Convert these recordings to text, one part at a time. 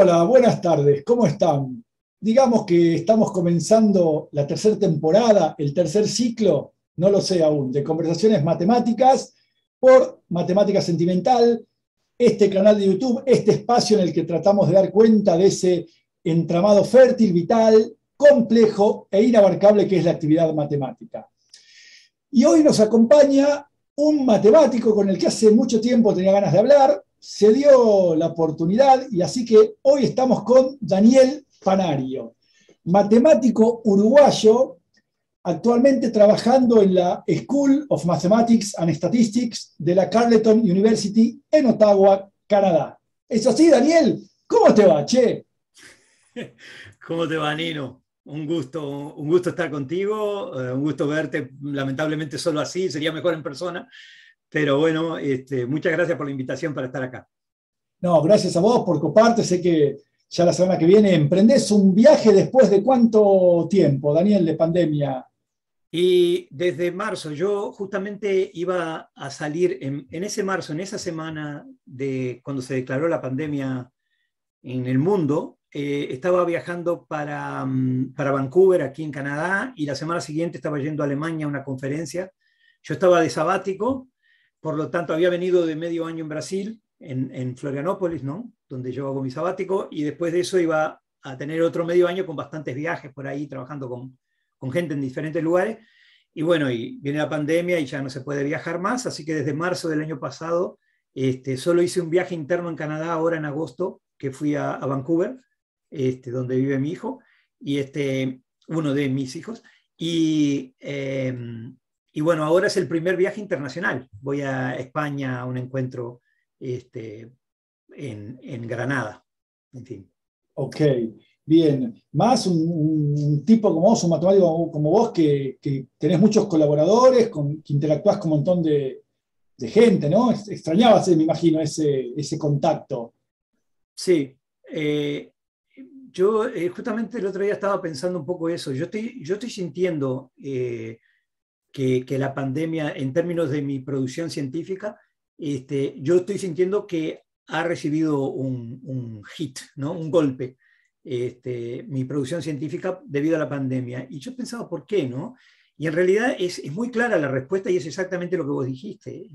Hola, buenas tardes, ¿cómo están? Digamos que estamos comenzando la tercera temporada, el tercer ciclo, no lo sé aún, de conversaciones matemáticas por Matemática Sentimental, este canal de YouTube, este espacio en el que tratamos de dar cuenta de ese entramado fértil, vital, complejo e inabarcable que es la actividad matemática. Y hoy nos acompaña un matemático con el que hace mucho tiempo tenía ganas de hablar, se dio la oportunidad y así que hoy estamos con Daniel Panario, matemático uruguayo, actualmente trabajando en la School of Mathematics and Statistics de la Carleton University en Ottawa, Canadá. ¿Es así, Daniel? ¿Cómo te va, che? ¿Cómo te va, Nino? Un gusto estar contigo, un gusto verte, lamentablemente solo así, sería mejor en persona, pero bueno, muchas gracias por la invitación para estar acá. No, gracias a vos por coparte, sé que ya la semana que viene emprendés un viaje después de cuánto tiempo, Daniel, de pandemia. Y desde marzo, yo justamente iba a salir en ese marzo, en esa semana de cuando se declaró la pandemia en el mundo, estaba viajando para Vancouver, aquí en Canadá, y la semana siguiente estaba yendo a Alemania a una conferencia. Yo estaba de sabático, por lo tanto había venido de medio año en Brasil, en Florianópolis, ¿no? Donde yo hago mi sabático, y después de eso iba a tener otro medio año con bastantes viajes por ahí, trabajando con gente en diferentes lugares. Y bueno, y viene la pandemia y ya no se puede viajar más, así que desde marzo del año pasado solo hice un viaje interno en Canadá ahora en agosto, que fui a Vancouver, donde vive mi hijo, y uno de mis hijos. Y, y bueno, ahora es el primer viaje internacional. Voy a España a un encuentro en Granada. En fin. Ok, bien. Más un tipo como vos, un matemático como vos, que tenés muchos colaboradores, que interactuás con un montón de gente, ¿no? Extrañabas, me imagino, ese contacto. Sí. Yo justamente el otro día estaba pensando un poco eso. Yo estoy sintiendo que la pandemia, en términos de mi producción científica, yo estoy sintiendo que ha recibido un hit, ¿no? Un golpe, mi producción científica debido a la pandemia. Y yo pensaba, ¿por qué, no? Y en realidad es muy clara la respuesta y es exactamente lo que vos dijiste.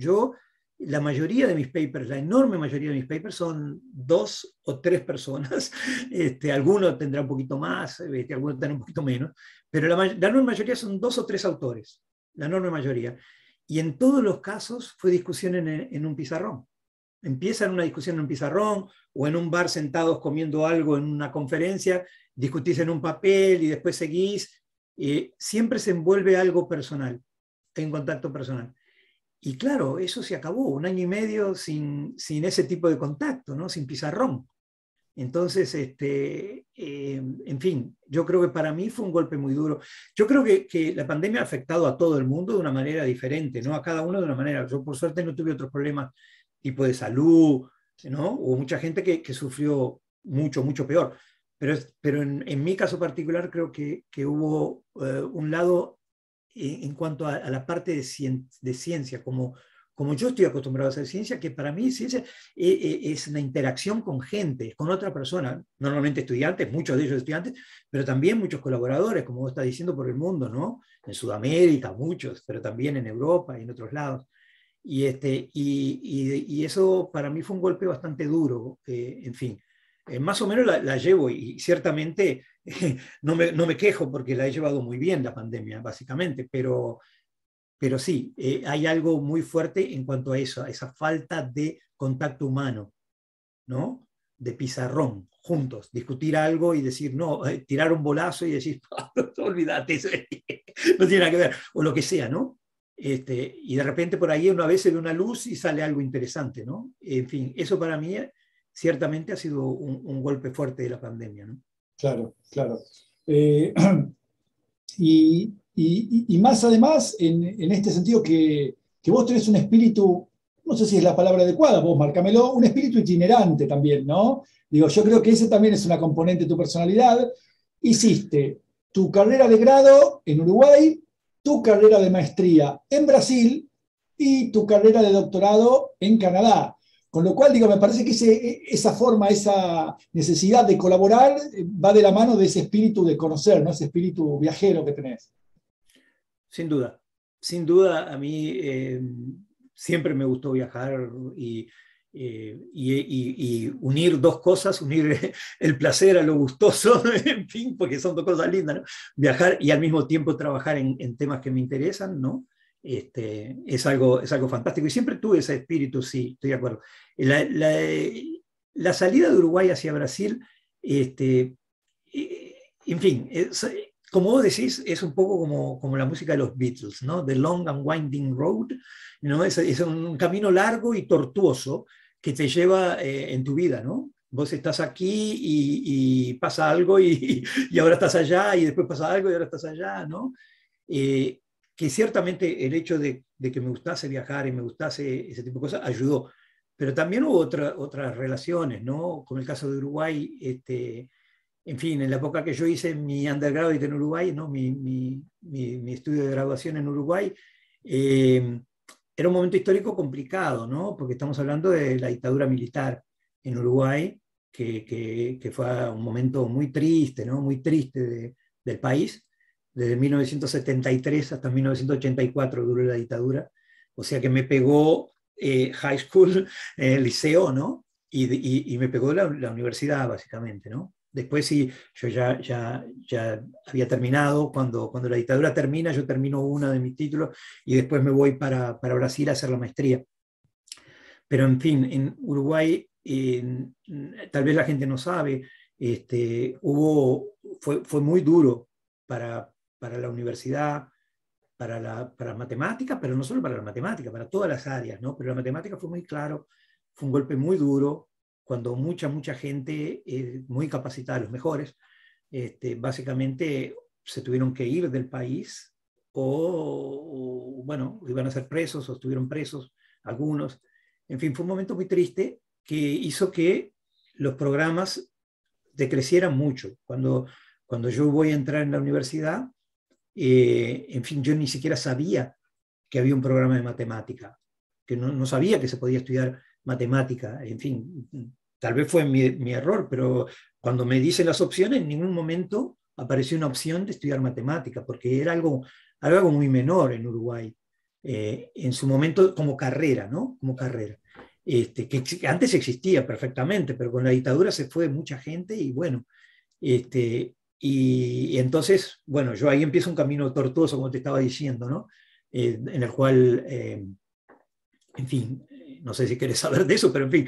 La mayoría de mis papers, la enorme mayoría de mis papers son 2 o 3 personas. Algunos tendrán un poquito más, algunos tendrán un poquito menos, pero la enorme mayoría son 2 o 3 autores, la enorme mayoría. Y en todos los casos fue discusión en un pizarrón. Empieza en una discusión en un pizarrón o en un bar sentados comiendo algo en una conferencia, discutís en un papel y después seguís. Siempre se envuelve algo personal, en contacto personal. Y claro, eso se acabó, 1 año y medio sin ese tipo de contacto, ¿no? Sin pizarrón. Entonces, en fin, yo creo que para mí fue un golpe muy duro. Yo creo que la pandemia ha afectado a todo el mundo de una manera diferente, ¿no? A cada uno de una manera. Yo por suerte no tuve otros problemas tipo de salud, ¿no? Hubo mucha gente que sufrió mucho, mucho peor. Pero en mi caso particular creo que hubo un lado en cuanto a la parte de ciencia, como yo estoy acostumbrado a hacer ciencia, que para mí ciencia es una interacción con gente, con otra persona, normalmente estudiantes, muchos de ellos estudiantes, pero también muchos colaboradores, como vos estás diciendo, por el mundo, ¿no? En Sudamérica, muchos, pero también en Europa y en otros lados. Y eso para mí fue un golpe bastante duro, en fin. Más o menos la llevo y ciertamente no me quejo porque la he llevado muy bien la pandemia, básicamente, pero sí, hay algo muy fuerte en cuanto a eso, a esa falta de contacto humano, ¿no? De pizarrón, juntos, discutir algo y decir, no, tirar un bolazo y decir, olvídate, no tiene nada que ver, o lo que sea, ¿no? Y de repente por ahí una vez se ve una luz y sale algo interesante, ¿no? En fin, eso para mí ciertamente ha sido un golpe fuerte de la pandemia, ¿no? Claro, claro. Eh, y más además, en este sentido que vos tenés un espíritu, no sé si es la palabra adecuada, vos márcamelo, un espíritu itinerante también, ¿no? Digo, yo creo que ese también es una componente de tu personalidad. Hiciste tu carrera de grado en Uruguay, tu carrera de maestría en Brasil y tu carrera de doctorado en Canadá. Con lo cual, digo, me parece que esa forma, esa necesidad de colaborar va de la mano de ese espíritu de conocer, ¿no? Ese espíritu viajero que tenés. Sin duda a mí siempre me gustó viajar y unir dos cosas, unir el placer a lo gustoso, en fin, porque son dos cosas lindas, ¿no? Viajar y al mismo tiempo trabajar en temas que me interesan, ¿no? Es algo fantástico. Y siempre tuve ese espíritu, sí, estoy de acuerdo. La salida de Uruguay hacia Brasil, en fin, como vos decís, es un poco como la música de los Beatles, ¿no? The Long and Winding Road, ¿no? Es un camino largo y tortuoso que te lleva en tu vida, ¿no? Vos estás aquí y pasa algo y ahora estás allá y después pasa algo y ahora estás allá, ¿no? Que ciertamente el hecho de que me gustase viajar y me gustase ese tipo de cosas ayudó. Pero también hubo otras relaciones, ¿no? Como el caso de Uruguay, en fin, en la época que yo hice mi undergraduate en Uruguay, ¿no? mi estudio de graduación en Uruguay, era un momento histórico complicado, ¿no? Porque estamos hablando de la dictadura militar en Uruguay, que fue un momento muy triste, ¿no? Muy triste del país. Desde 1973 hasta 1984 duró la dictadura, o sea que me pegó high school, liceo, ¿no? Y me pegó la universidad, básicamente, ¿no? Después sí, yo ya había terminado, cuando la dictadura termina, yo termino uno de mis títulos y después me voy para Brasil a hacer la maestría. Pero en fin, en Uruguay, tal vez la gente no sabe, fue muy duro para la universidad, para matemática, pero no solo para la matemática, para todas las áreas, ¿no? Pero la matemática fue muy claro, fue un golpe muy duro, cuando mucha gente muy capacitada, los mejores, básicamente se tuvieron que ir del país bueno, iban a ser presos o estuvieron presos algunos. En fin, fue un momento muy triste que hizo que los programas decrecieran mucho. Cuando yo voy a entrar en la universidad, en fin, yo ni siquiera sabía que había un programa de matemática, que no sabía que se podía estudiar matemática, en fin, tal vez fue mi error, pero cuando me dicen las opciones, en ningún momento apareció una opción de estudiar matemática, porque era algo muy menor en Uruguay, en su momento como carrera, ¿no? Como carrera. Que antes existía perfectamente, pero con la dictadura se fue mucha gente y bueno, y entonces, bueno, yo ahí empiezo un camino tortuoso, como te estaba diciendo, ¿no? En el cual, en fin, no sé si querés saber de eso, pero en fin.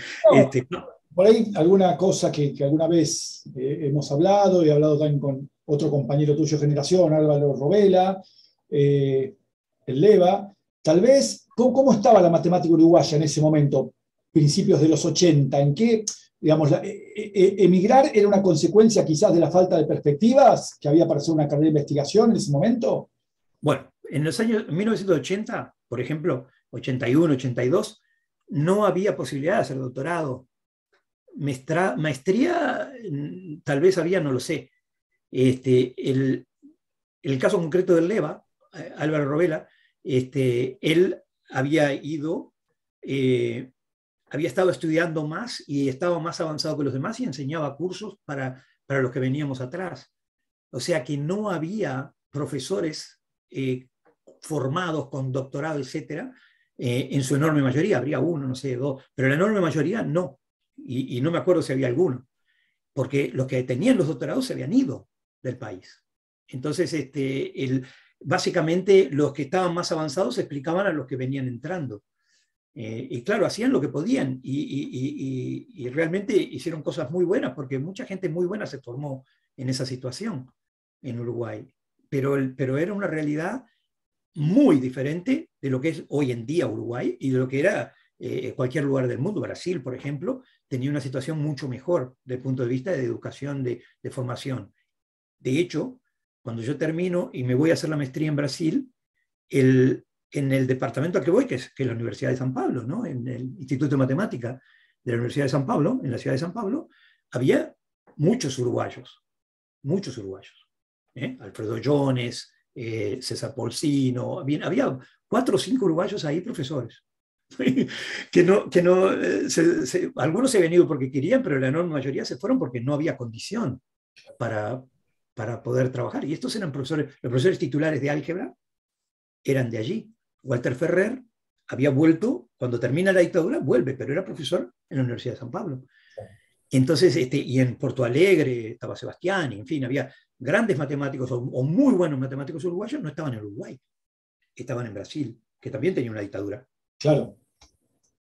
No, por ahí alguna cosa que alguna vez hemos hablado, y he hablado también con otro compañero tuyo de generación, Álvaro Robela, el Leva, tal vez, ¿cómo estaba la matemática uruguaya en ese momento, principios de los 80? ¿En qué, digamos, emigrar era una consecuencia quizás de la falta de perspectivas que había para hacer una carrera de investigación en ese momento? Bueno, en los años 1980, por ejemplo, 81, 82, no había posibilidad de hacer doctorado. Maestría, tal vez había, no lo sé. El caso concreto del Leva, Álvaro Robela, él había había estado estudiando más y estaba más avanzado que los demás y enseñaba cursos para los que veníamos atrás. O sea que no había profesores formados con doctorado, etcétera, en su enorme mayoría. Habría uno, no sé, dos, pero la enorme mayoría no. Y no me acuerdo si había alguno, porque los que tenían los doctorados se habían ido del país. Entonces, básicamente los que estaban más avanzados explicaban a los que venían entrando. Y claro, hacían lo que podían y realmente hicieron cosas muy buenas, porque mucha gente muy buena se formó en esa situación en Uruguay. Pero era una realidad muy diferente de lo que es hoy en día Uruguay y de lo que era cualquier lugar del mundo. Brasil, por ejemplo, tenía una situación mucho mejor desde el punto de vista de educación, de formación. De hecho, cuando yo termino y me voy a hacer la maestría en Brasil, en el departamento al que voy, que es la Universidad de San Pablo, ¿no? En el Instituto de Matemática de la Universidad de San Pablo, en la ciudad de San Pablo, había muchos uruguayos. Alfredo Jones, César Polsino, había 4 o 5 uruguayos ahí, profesores. Algunos se habían ido porque querían, pero la enorme mayoría se fueron porque no había condición para, para poder trabajar. Y estos eran profesores, los profesores titulares de álgebra eran de allí. Walter Ferrer había vuelto, cuando termina la dictadura, vuelve, pero era profesor en la Universidad de San Pablo. Entonces, y en Porto Alegre estaba Sebastián, y en fin, había grandes matemáticos o muy buenos matemáticos uruguayos, no estaban en Uruguay, estaban en Brasil, que también tenía una dictadura. Claro.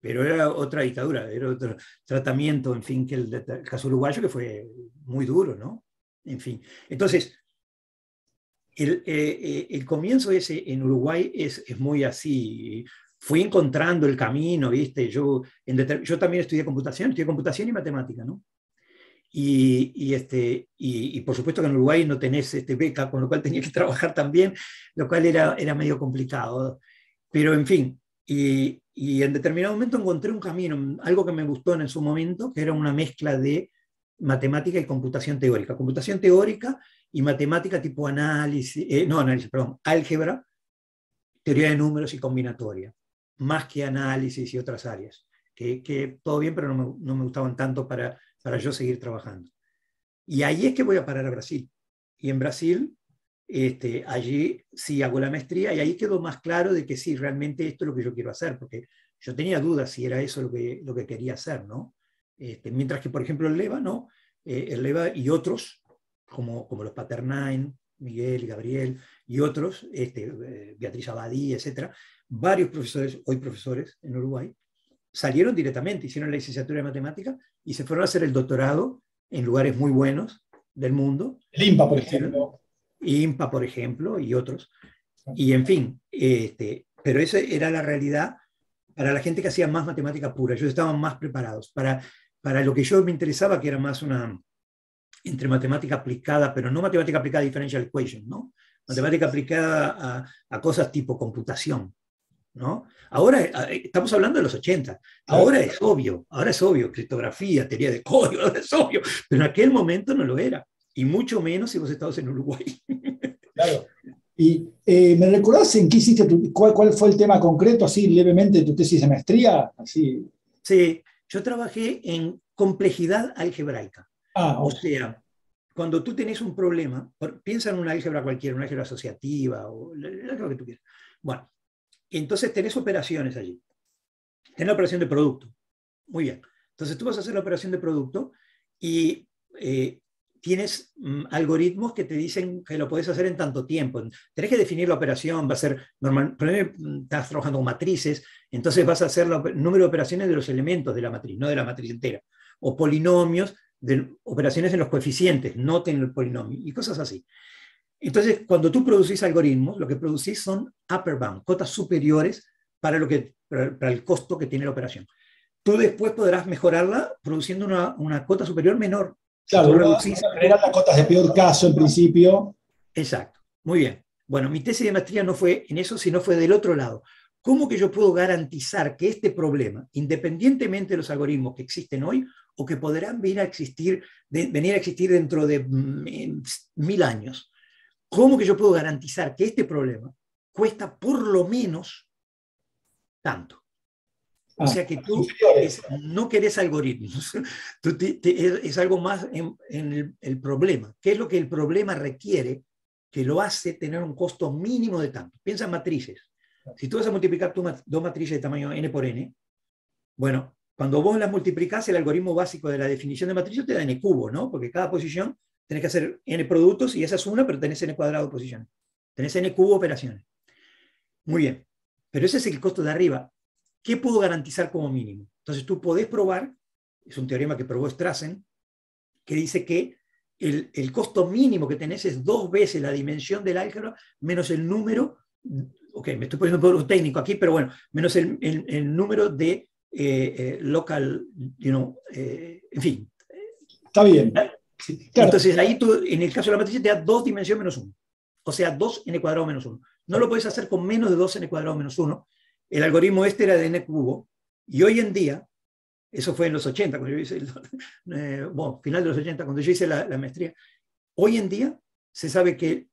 Pero era otra dictadura, era otro tratamiento, en fin, que el caso uruguayo, que fue muy duro, ¿no? En fin. Entonces, el comienzo ese en Uruguay es muy así. Fui encontrando el camino, ¿viste? Yo también estudié computación y matemática, ¿no? Y por supuesto que en Uruguay no tenés beca, con lo cual tenía que trabajar también, lo cual era medio complicado. Pero en fin, y en determinado momento encontré un camino, algo que me gustó en su momento, que era una mezcla de matemática y computación teórica. Computación teórica y matemática tipo álgebra, teoría de números y combinatoria, más que análisis y otras áreas, que todo bien, pero no me gustaban tanto para yo seguir trabajando. Y ahí es que voy a parar a Brasil. Y en Brasil, allí sí hago la maestría, y ahí quedó más claro de que sí, realmente esto es lo que yo quiero hacer, porque yo tenía dudas si era eso lo que quería hacer, ¿no? Mientras que, por ejemplo, el LEVA, ¿no? El LEVA y otros, como los Paternain, Miguel y Gabriel, y otros, Beatriz Abadí, etcétera, varios profesores, hoy profesores en Uruguay, salieron directamente, hicieron la licenciatura de matemática y se fueron a hacer el doctorado en lugares muy buenos del mundo. El IMPA, por ejemplo. IMPA, por ejemplo, y otros. Y en fin, pero esa era la realidad para la gente que hacía más matemática pura. Ellos estaban más preparados. Para lo que yo me interesaba, que era más entre matemática aplicada, pero no matemática aplicada a differential equation, ¿no? Matemática aplicada a cosas tipo computación, ¿no? Ahora estamos hablando de los 80. Ahora es obvio, criptografía, teoría de código, ahora es obvio, pero en aquel momento no lo era, y mucho menos si vos estabas en Uruguay. Claro. ¿Y me recordás en qué hiciste, cuál fue el tema concreto, así levemente, de tu tesis de maestría? Así. Sí, yo trabajé en complejidad algebraica. O sea, cuando tú tenés un problema, piensa en una álgebra cualquiera, una álgebra asociativa, o lo que tú quieras. Bueno, entonces tenés operaciones allí. Tenés la operación de producto. Muy bien. Entonces tú vas a hacer la operación de producto y tienes algoritmos que te dicen que lo podés hacer en tanto tiempo. Tenés que definir la operación, va a ser normal. Primero estás trabajando con matrices, entonces vas a hacer el número de operaciones de los elementos de la matriz, no de la matriz entera. O polinomios, de operaciones en los coeficientes, no en el polinomio, y cosas así. Entonces, cuando tú producís algoritmos, lo que producís son upper bound, cotas superiores para el costo que tiene la operación. Tú después podrás mejorarla produciendo una cota superior menor. Claro, generar las cotas de peor caso en principio. Exacto, muy bien. Bueno, mi tesis de maestría no fue en eso, sino fue del otro lado. ¿Cómo que yo puedo garantizar que este problema, independientemente de los algoritmos que existen hoy o que podrán venir a existir dentro de 1000 años, cómo que yo puedo garantizar que este problema cuesta por lo menos tanto? O sea que tú no querés algoritmos, es algo más en el problema. ¿Qué es lo que el problema requiere que lo hace tener un costo mínimo de tanto? Piensa en matrices. Si tú vas a multiplicar dos matrices de tamaño n por n, bueno, cuando vos las multiplicás, el algoritmo básico de la definición de matrices te da n cubo, ¿no? Porque cada posición tenés que hacer n productos y esa es una, pero tenés n cuadrado de posiciones. Tenés n cubo operaciones. Muy bien, pero ese es el costo de arriba. ¿Qué puedo garantizar como mínimo? Entonces tú podés probar, es un teorema que probó Strassen, que dice que el costo mínimo que tenés es 2 veces la dimensión del álgebra menos el número, ok, me estoy poniendo un poco técnico aquí, pero bueno, menos el número de local, en fin. Está bien. Sí, claro. Entonces ahí tú, en el caso de la matriz, te da 2 dimensión menos 1. O sea, 2n cuadrado menos 1. No lo podés hacer con menos de 2n cuadrado menos 1. El algoritmo era de n cubo, y hoy en día, eso fue en los 80, cuando yo hice final de los 80, cuando yo hice la maestría, hoy en día se sabe que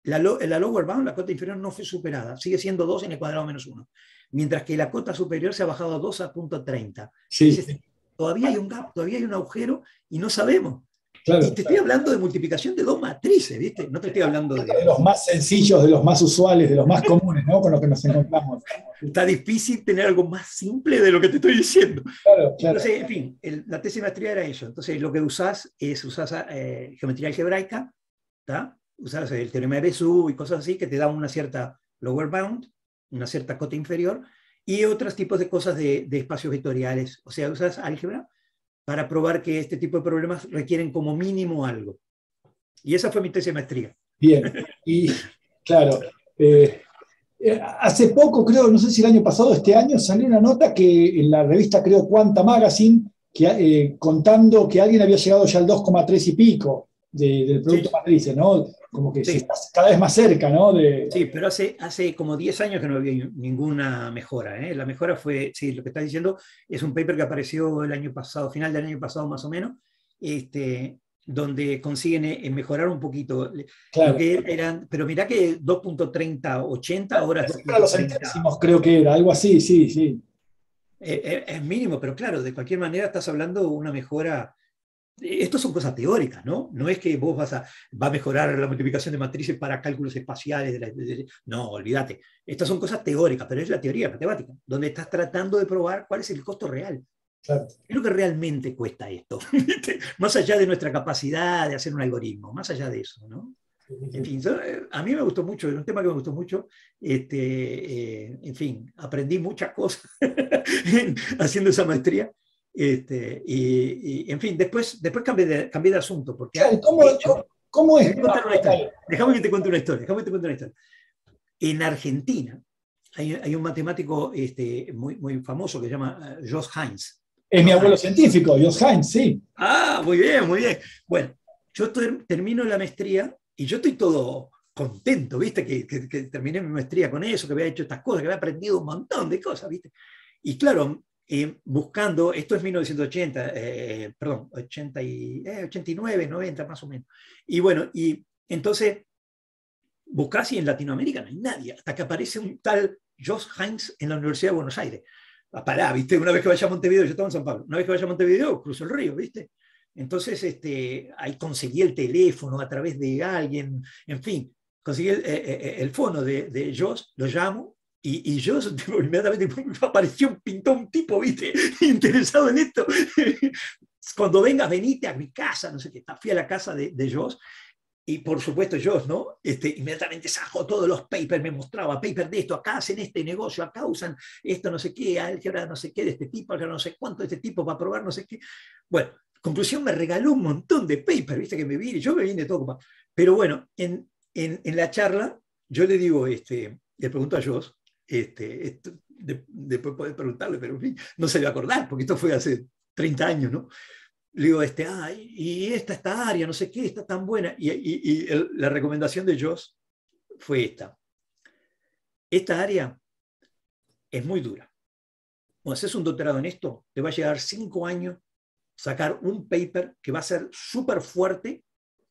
la lower bound, la cota inferior, no fue superada. Sigue siendo 2 en el cuadrado menos 1. Mientras que la cota superior se ha bajado a 2 a punto 30. Sí, Entonces, todavía hay un gap, todavía hay un agujero y no sabemos. claro. Y te estoy hablando de multiplicación de 2 matrices, ¿viste? No te estoy hablando De los más sencillos, de los más usuales, de los más comunes, ¿no? Con los que nos encontramos. Está difícil tener algo más simple de lo que te estoy diciendo. Claro, claro. Entonces, en fin, la tesis de maestría era eso. Entonces, lo que usás es geometría algebraica, ¿tá? Usás el teorema de Bézout y cosas así que te dan una cierta lower bound, una cierta cota inferior, y otros tipos de cosas de espacios vectoriales. O sea, usas álgebra para probar que este tipo de problemas requieren como mínimo algo. Y esa fue mi tesis de maestría. Bien, y claro, hace poco, creo, no sé si el año pasado o este año, salió una nota que en la revista, creo, Quanta Magazine, que, contando que alguien había llegado ya al 2,3 y pico del producto matriz, ¿no? Como que se está cada vez más cerca, ¿no? Sí, pero hace como 10 años que no había ninguna mejora, ¿eh? La mejora fue, sí, lo que estás diciendo es un paper que apareció el año pasado, final del año pasado más o menos, donde consiguen mejorar un poquito. Claro. Lo que eran, pero mirá que 2.3080 ahora es 2.30. Los centésimos creo que era, algo así, sí, sí. Es mínimo, pero claro, de cualquier manera estás hablando de una mejora. Esto son cosas teóricas, ¿no? No es que vos va a mejorar la multiplicación de matrices para cálculos espaciales. No, olvídate. Estas son cosas teóricas, pero es la teoría matemática, donde estás tratando de probar cuál es el costo real. Claro. ¿Qué es lo que realmente cuesta esto? Más allá de nuestra capacidad de hacer un algoritmo, más allá de eso, ¿no? En fin, a mí me gustó mucho, es un tema que me gustó mucho. En fin, aprendí muchas cosas haciendo esa maestría. En fin, después cambié de asunto. Porque, ¿Cómo es? Déjame que te cuente una historia. En Argentina hay un matemático muy famoso que se llama Jos Heinz. Es mi abuelo científico, Jos Heinz, sí. Ah, muy bien, muy bien. Bueno, yo termino la maestría y yo estoy todo contento, ¿viste? Que terminé mi maestría con eso, que había hecho estas cosas, que había aprendido un montón de cosas, ¿viste? Y claro, buscando, esto es 1980, perdón, 89, 90 más o menos. Y bueno, y entonces buscás y en Latinoamérica no hay nadie, hasta que aparece un tal Jos Heinz en la Universidad de Buenos Aires. Pará, ¿viste? Una vez que vaya a Montevideo, yo estaba en San Pablo, una vez que vaya a Montevideo, cruzo el río, ¿viste? Entonces, ahí conseguí el teléfono a través de alguien, en fin, conseguí el fono de Jos, lo llamo, y yo inmediatamente apareció un tipo, ¿viste? Interesado en esto. Cuando vengas, venite a mi casa, no sé qué. Fui a la casa de Jos, y por supuesto Jos, ¿no? Inmediatamente sacó todos los papers, me mostraba papers de esto, acá hacen este negocio, acá usan esto no sé qué, álgebra no sé qué de este tipo, álgebra no sé cuánto de este tipo para probar no sé qué. Bueno, conclusión, me regaló un montón de papers, ¿viste? Que me vine, yo me vine todo. Pero bueno, en la charla, yo le digo, le pregunto a Jos, después podés preguntarle, pero en fin, no se le va a acordar, porque esto fue hace 30 años, ¿no? Le digo, y esta área, no sé qué, está tan buena. Y la recomendación de Jos fue esta. Esta área es muy dura. Cuando haces un doctorado en esto, te va a llevar 5 años sacar un paper que va a ser súper fuerte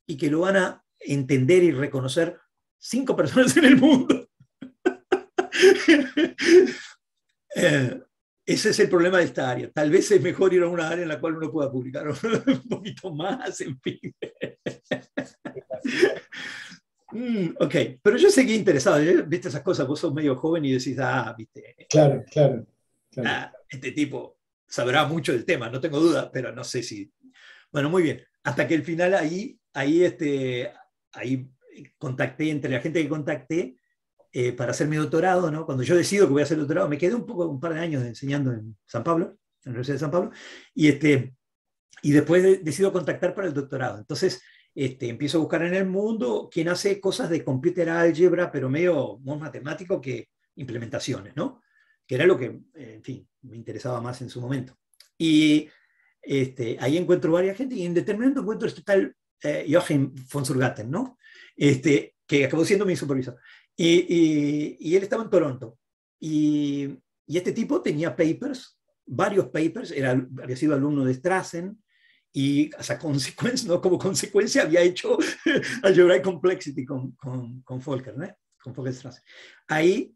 y que lo van a entender y reconocer 5 personas en el mundo. Ese es el problema de esta área. Tal vez es mejor ir a una área en la cual uno pueda publicar un poquito más, en fin. Ok, pero yo seguí interesado. Viste esas cosas, vos sos medio joven y decís, viste. Claro. Este tipo sabrá mucho del tema, no tengo duda, pero no sé si. Bueno, muy bien. Hasta que al final ahí contacté, entre la gente que contacté, para hacer mi doctorado, ¿no? Cuando yo decido que voy a hacer el doctorado, me quedé un par de años enseñando en San Pablo, en la Universidad de San Pablo, y después decido contactar para el doctorado. Entonces, empiezo a buscar en el mundo quien hace cosas de computer álgebra, pero medio más matemático que implementaciones, ¿no? Que era lo que, en fin, me interesaba más en su momento. Y ahí encuentro varias gente, y en determinado encuentro este tal Joachim von Surgatten, ¿no? Que acabó siendo mi supervisor. Y él estaba en Toronto. Y este tipo tenía papers, varios papers, había sido alumno de Strassen, y ¿no? Como consecuencia había hecho Algebraic Complexity con Volcker, ¿no? Con Volcker-Strasse. Ahí,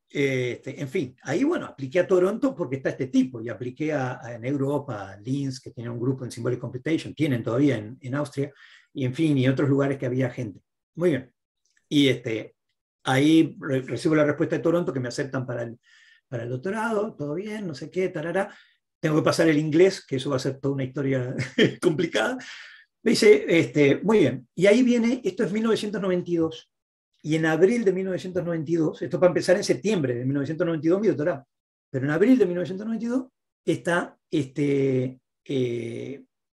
en fin, ahí, bueno, apliqué a Toronto porque está este tipo, y apliqué en Europa, a Linz, que tenía un grupo en Symbolic Computation, tienen todavía en Austria, y en fin, y otros lugares que había gente. Muy bien. Y ahí recibo la respuesta de Toronto que me aceptan para el doctorado, todo bien, no sé qué, tarara. Tengo que pasar el inglés, que eso va a ser toda una historia complicada. Me dice, muy bien. Y ahí viene, esto es 1992. Y en abril de 1992, esto para empezar en septiembre de 1992 mi doctorado, pero en abril de 1992 está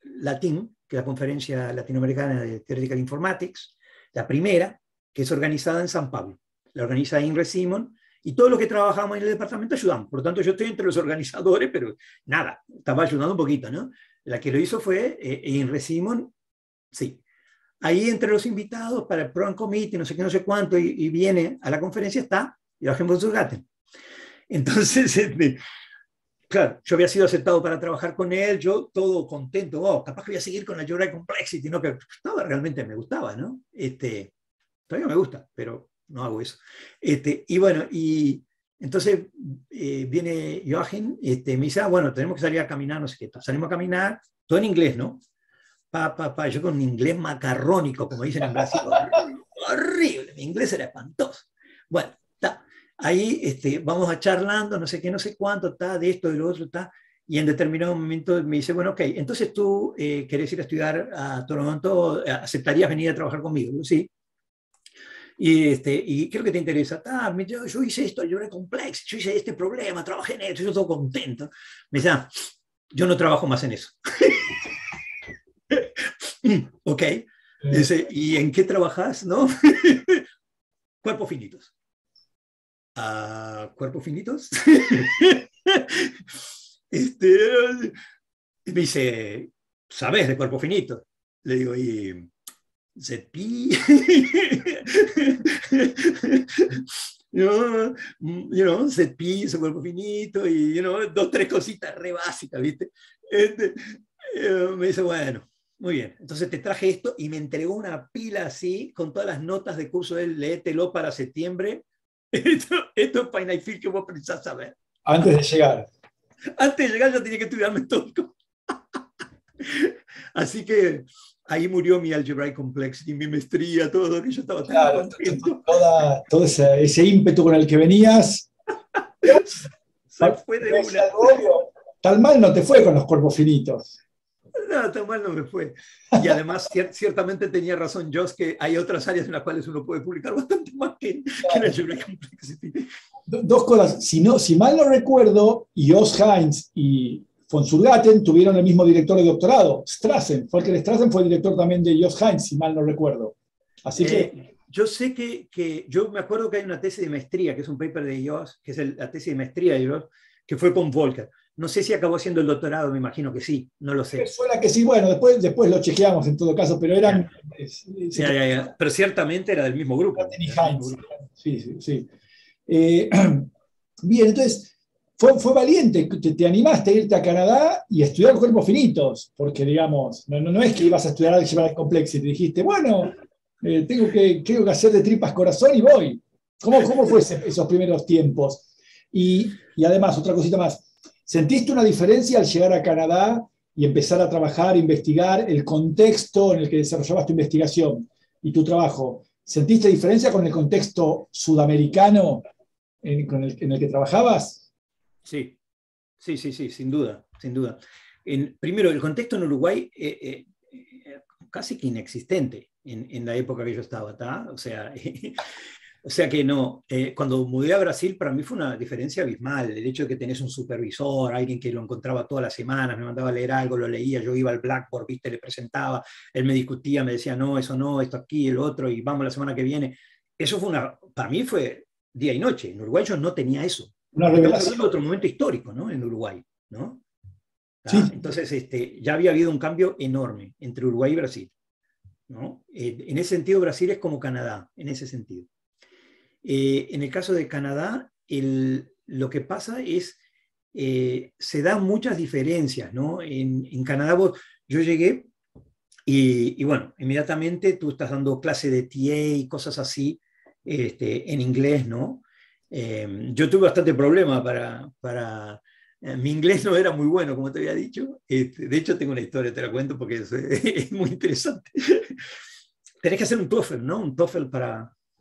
LATIN, que es la Conferencia Latinoamericana de Theoretical Informatics, la primera, que es organizada en San Pablo. La organiza Imre Simon, y todos los que trabajamos en el departamento ayudamos. Por lo tanto, yo estoy entre los organizadores, pero nada, estaba ayudando un poquito, ¿no? La que lo hizo fue Imre Simon, sí. Ahí entre los invitados para el Program Committee, no sé qué, no sé cuánto, y viene a la conferencia, está Joachim von Zurgatten. Entonces, claro, yo había sido aceptado para trabajar con él, yo todo contento, capaz que voy a seguir con la Algebraic Complexity, ¿no? Que realmente me gustaba, ¿no? Todavía me gusta, pero no hago eso. Y bueno, y entonces viene Joachim, me dice, bueno, tenemos que salir a caminar, no sé qué. Salimos a caminar, todo en inglés, ¿no? Yo con un inglés macarrónico, como dicen en Brasil, horrible, mi inglés era espantoso. Bueno, ahí vamos a charlando, no sé qué, no sé cuánto, de esto, de lo otro, y en determinado momento me dice, bueno, ok, entonces tú querés ir a estudiar a Toronto, ¿aceptarías venir a trabajar conmigo? Yo, sí. Y creo que te interesa. Yo hice esto, yo era complex, yo hice este problema, trabajé en esto, yo todo contento. Me dice, yo no trabajo más en eso. Ok. Dice, ¿y en qué trabajas? ¿No? Cuerpos finitos. ¿Cuerpos finitos? Y me dice, ¿sabes de cuerpos finitos? Le digo, y ZP, ZP, su cuerpo finito, y dos, tres cositas re básicas, ¿viste? Me dice, bueno, muy bien, entonces te traje esto, y me entregó una pila así, con todas las notas de curso de él, léetelo para septiembre. Esto es Finite Field que vos precisás saber. Antes de llegar. Antes de llegar yo tenía que estudiar metódico. Así que ahí murió mi Algebraic Complexity, mi maestría, todo, que yo estaba tan contento. Todo ese ímpetu con el que venías. Se fue de una. Tan mal no te fue con los cuerpos finitos. No, tan mal no me fue. Y además, ciertamente tenía razón Joss, que hay otras áreas en las cuales uno puede publicar bastante más que en Algebraic Complexity. Dos cosas. Si mal no recuerdo, Joss Heinz y von Zurgatten tuvieron el mismo director de doctorado, Strassen. Volker Strassen fue el director también de Joss Heinz, si mal no recuerdo. Así que... Yo sé que yo me acuerdo que hay una tesis de maestría, que es un paper de Joss, que es la tesis de maestría de Joss, que fue con Volker. No sé si acabó siendo el doctorado, me imagino que sí, no lo sé. Suena que sí, bueno, después lo chequeamos en todo caso, pero eran... Ya. Pero ciertamente era del mismo grupo. Heinz. Sí. Bien, entonces, fue valiente, te animaste a irte a Canadá y a estudiar cuerpos finitos, porque digamos, no es que ibas a estudiar Algebraic Complexity, dijiste, bueno, tengo que hacer de tripas corazón y voy. ¿Cómo fue esos primeros tiempos? Y además, otra cosita más, ¿sentiste una diferencia al llegar a Canadá y empezar a trabajar, investigar el contexto en el que desarrollabas tu investigación y tu trabajo? ¿Sentiste diferencia con el contexto sudamericano en el que trabajabas? Sí, sin duda. Primero, el contexto en Uruguay casi que inexistente en la época que yo estaba, ¿tá? O sea que no, cuando mudé a Brasil para mí fue una diferencia abismal, el hecho de que tenés un supervisor, alguien que lo encontraba todas las semanas, me mandaba a leer algo, lo leía, yo iba al Blackboard, viste, le presentaba, él me discutía, me decía, no, eso no, esto aquí, el otro, y vamos la semana que viene. Eso para mí fue día y noche, en Uruguay yo no tenía eso. Estamos hablando de otro momento histórico, ¿no? En Uruguay, ¿no? Sí. Entonces, ya había habido un cambio enorme entre Uruguay y Brasil, ¿no? En ese sentido, Brasil es como Canadá, en ese sentido. En el caso de Canadá, lo que pasa es, se dan muchas diferencias, ¿no? En Canadá, yo llegué y bueno, inmediatamente tú estás dando clase de TA y cosas así en inglés, ¿no? Yo tuve bastante problema mi inglés no era muy bueno, como te había dicho. De hecho, tengo una historia, te la cuento porque es muy interesante. Tenés que hacer un TOEFL, ¿no? Un TOEFL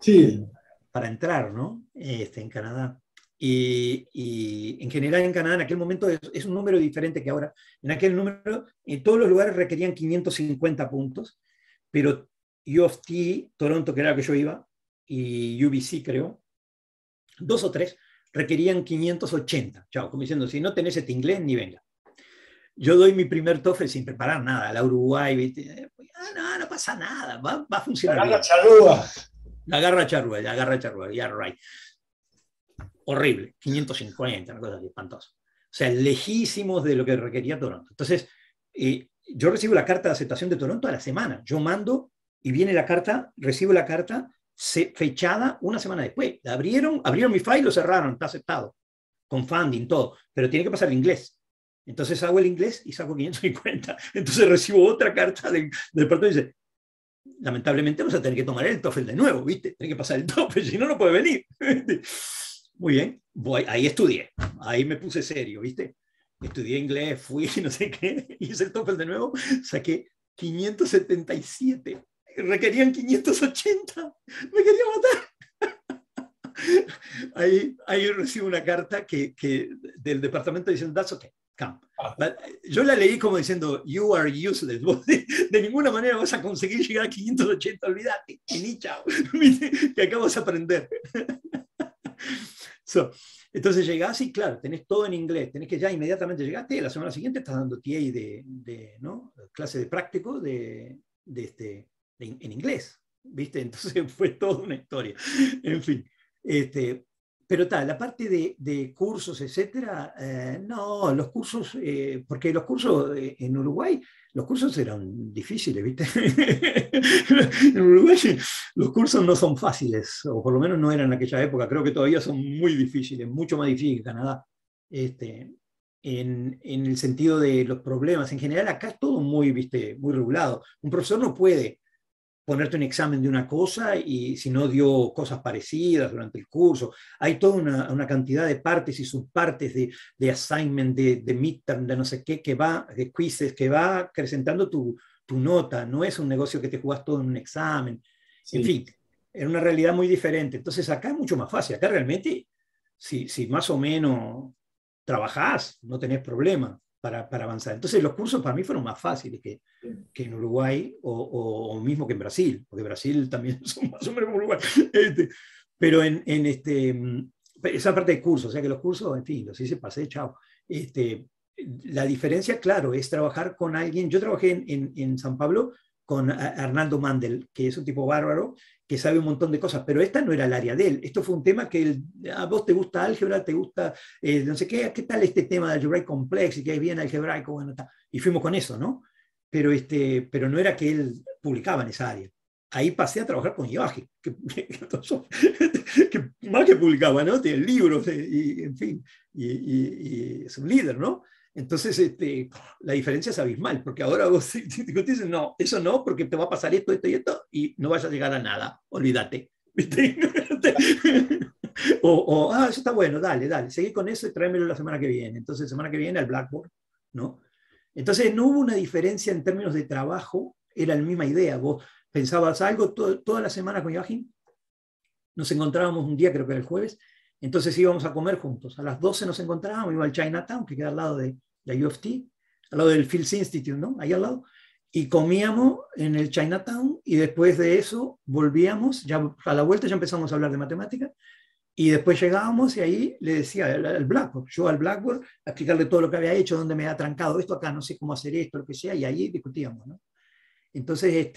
Sí, para entrar, ¿no? En Canadá. Y en general en Canadá en aquel momento es un número diferente que ahora. En aquel número, en todos los lugares requerían 550 puntos, pero U of T, Toronto, que era lo que yo iba, y UBC creo, dos o tres, requerían 580. Chao, como diciendo, si no tenés este inglés, ni venga. Yo doy mi primer TOEFL sin preparar nada, la Uruguay, ¿viste? No pasa nada, va a funcionar bien. La garra charrúa, ya right. Horrible, 550, una cosa así, espantosa. O sea, lejísimos de lo que requería Toronto. Entonces, yo recibo la carta de aceptación de Toronto a la semana. Yo mando y viene la carta, recibo la carta fechada una semana después. Abrieron mi file, lo cerraron, está aceptado, con funding, todo, pero tiene que pasar el inglés. Entonces hago el inglés y saco 550. Entonces recibo otra carta del departamento y dice, lamentablemente vamos a tener que tomar el TOEFL de nuevo, ¿viste? Tiene que pasar el TOEFL, si no, no puede venir. Muy bien, ahí estudié, ahí me puse serio, ¿viste? Estudié inglés, fui, no sé qué, hice el TOEFL de nuevo, saqué 577, requerían 580, me quería matar. Ahí recibo una carta del departamento diciendo, that's okay, come. Yo la leí como diciendo, you are useless, vos de ninguna manera vas a conseguir llegar a 580, olvídate, y ni chao, que acabas de aprender. Entonces llegás y claro, tenés todo en inglés, tenés que ya inmediatamente llegaste, la semana siguiente estás dando TA ¿no? Clase de práctico en inglés, ¿viste? Entonces fue toda una historia. En fin, pero tal, la parte de cursos, etcétera, no, los cursos, porque los cursos en Uruguay, los cursos eran difíciles, ¿viste? En Uruguay los cursos no son fáciles, o por lo menos no eran en aquella época, creo que todavía son muy difíciles, mucho más difíciles que Canadá, en el sentido de los problemas. En general acá es todo muy, ¿viste? Muy regulado. Un profesor no puede ponerte un examen de una cosa y si no dio cosas parecidas durante el curso. Hay toda una cantidad de partes y subpartes de assignment, de midterm, de no sé qué, de quizzes, que va acrecentando tu nota. No es un negocio que te jugás todo en un examen. Sí. En fin, era una realidad muy diferente. Entonces acá es mucho más fácil. Acá realmente, si más o menos trabajás, no tenés problema para avanzar. Entonces los cursos para mí fueron más fáciles que en Uruguay o mismo que en Brasil, porque Brasil también son más o menos como Uruguay. Pero esa parte de cursos, o sea que los cursos, en fin, los hice, pasé, chao. La diferencia, claro, es trabajar con alguien. Yo trabajé en San Pablo con Arnaldo Mandel, que es un tipo bárbaro, que sabe un montón de cosas, pero esta no era el área de él. Esto fue un tema que a vos te gusta álgebra, te gusta no sé qué tal este tema de Algebraic Complex y que hay bien algebraico, bueno, tal. Y fuimos con eso, ¿no? Pero no era que él publicaba en esa área. Ahí pasé a trabajar con Yoaji, que más que publicaba, ¿no? Tiene libros, y, en fin, y es un líder, ¿no? Entonces, la diferencia es abismal, porque ahora vos dices, no, eso no, porque te va a pasar esto, esto y esto, y no vas a llegar a nada, olvídate. ¿Viste? Eso está bueno, dale, seguí con eso y tráemelo la semana que viene. Entonces, semana que viene al Blackboard, ¿no? Entonces, no hubo una diferencia en términos de trabajo, era la misma idea. Vos pensabas algo toda la semana con Joaquín, nos encontrábamos un día, creo que era el jueves, entonces íbamos a comer juntos. A las 12 nos encontrábamos, iba al Chinatown, que queda al lado de la U of T, al lado del Fields Institute, ¿no? Ahí al lado. Y comíamos en el Chinatown y después de eso volvíamos, ya a la vuelta ya empezamos a hablar de matemáticas y después llegábamos y ahí le decía al Blackboard, yo al Blackboard, a explicarle todo lo que había hecho, dónde me había trancado esto acá, no sé cómo hacer esto, lo que sea, y ahí discutíamos, ¿no? Entonces,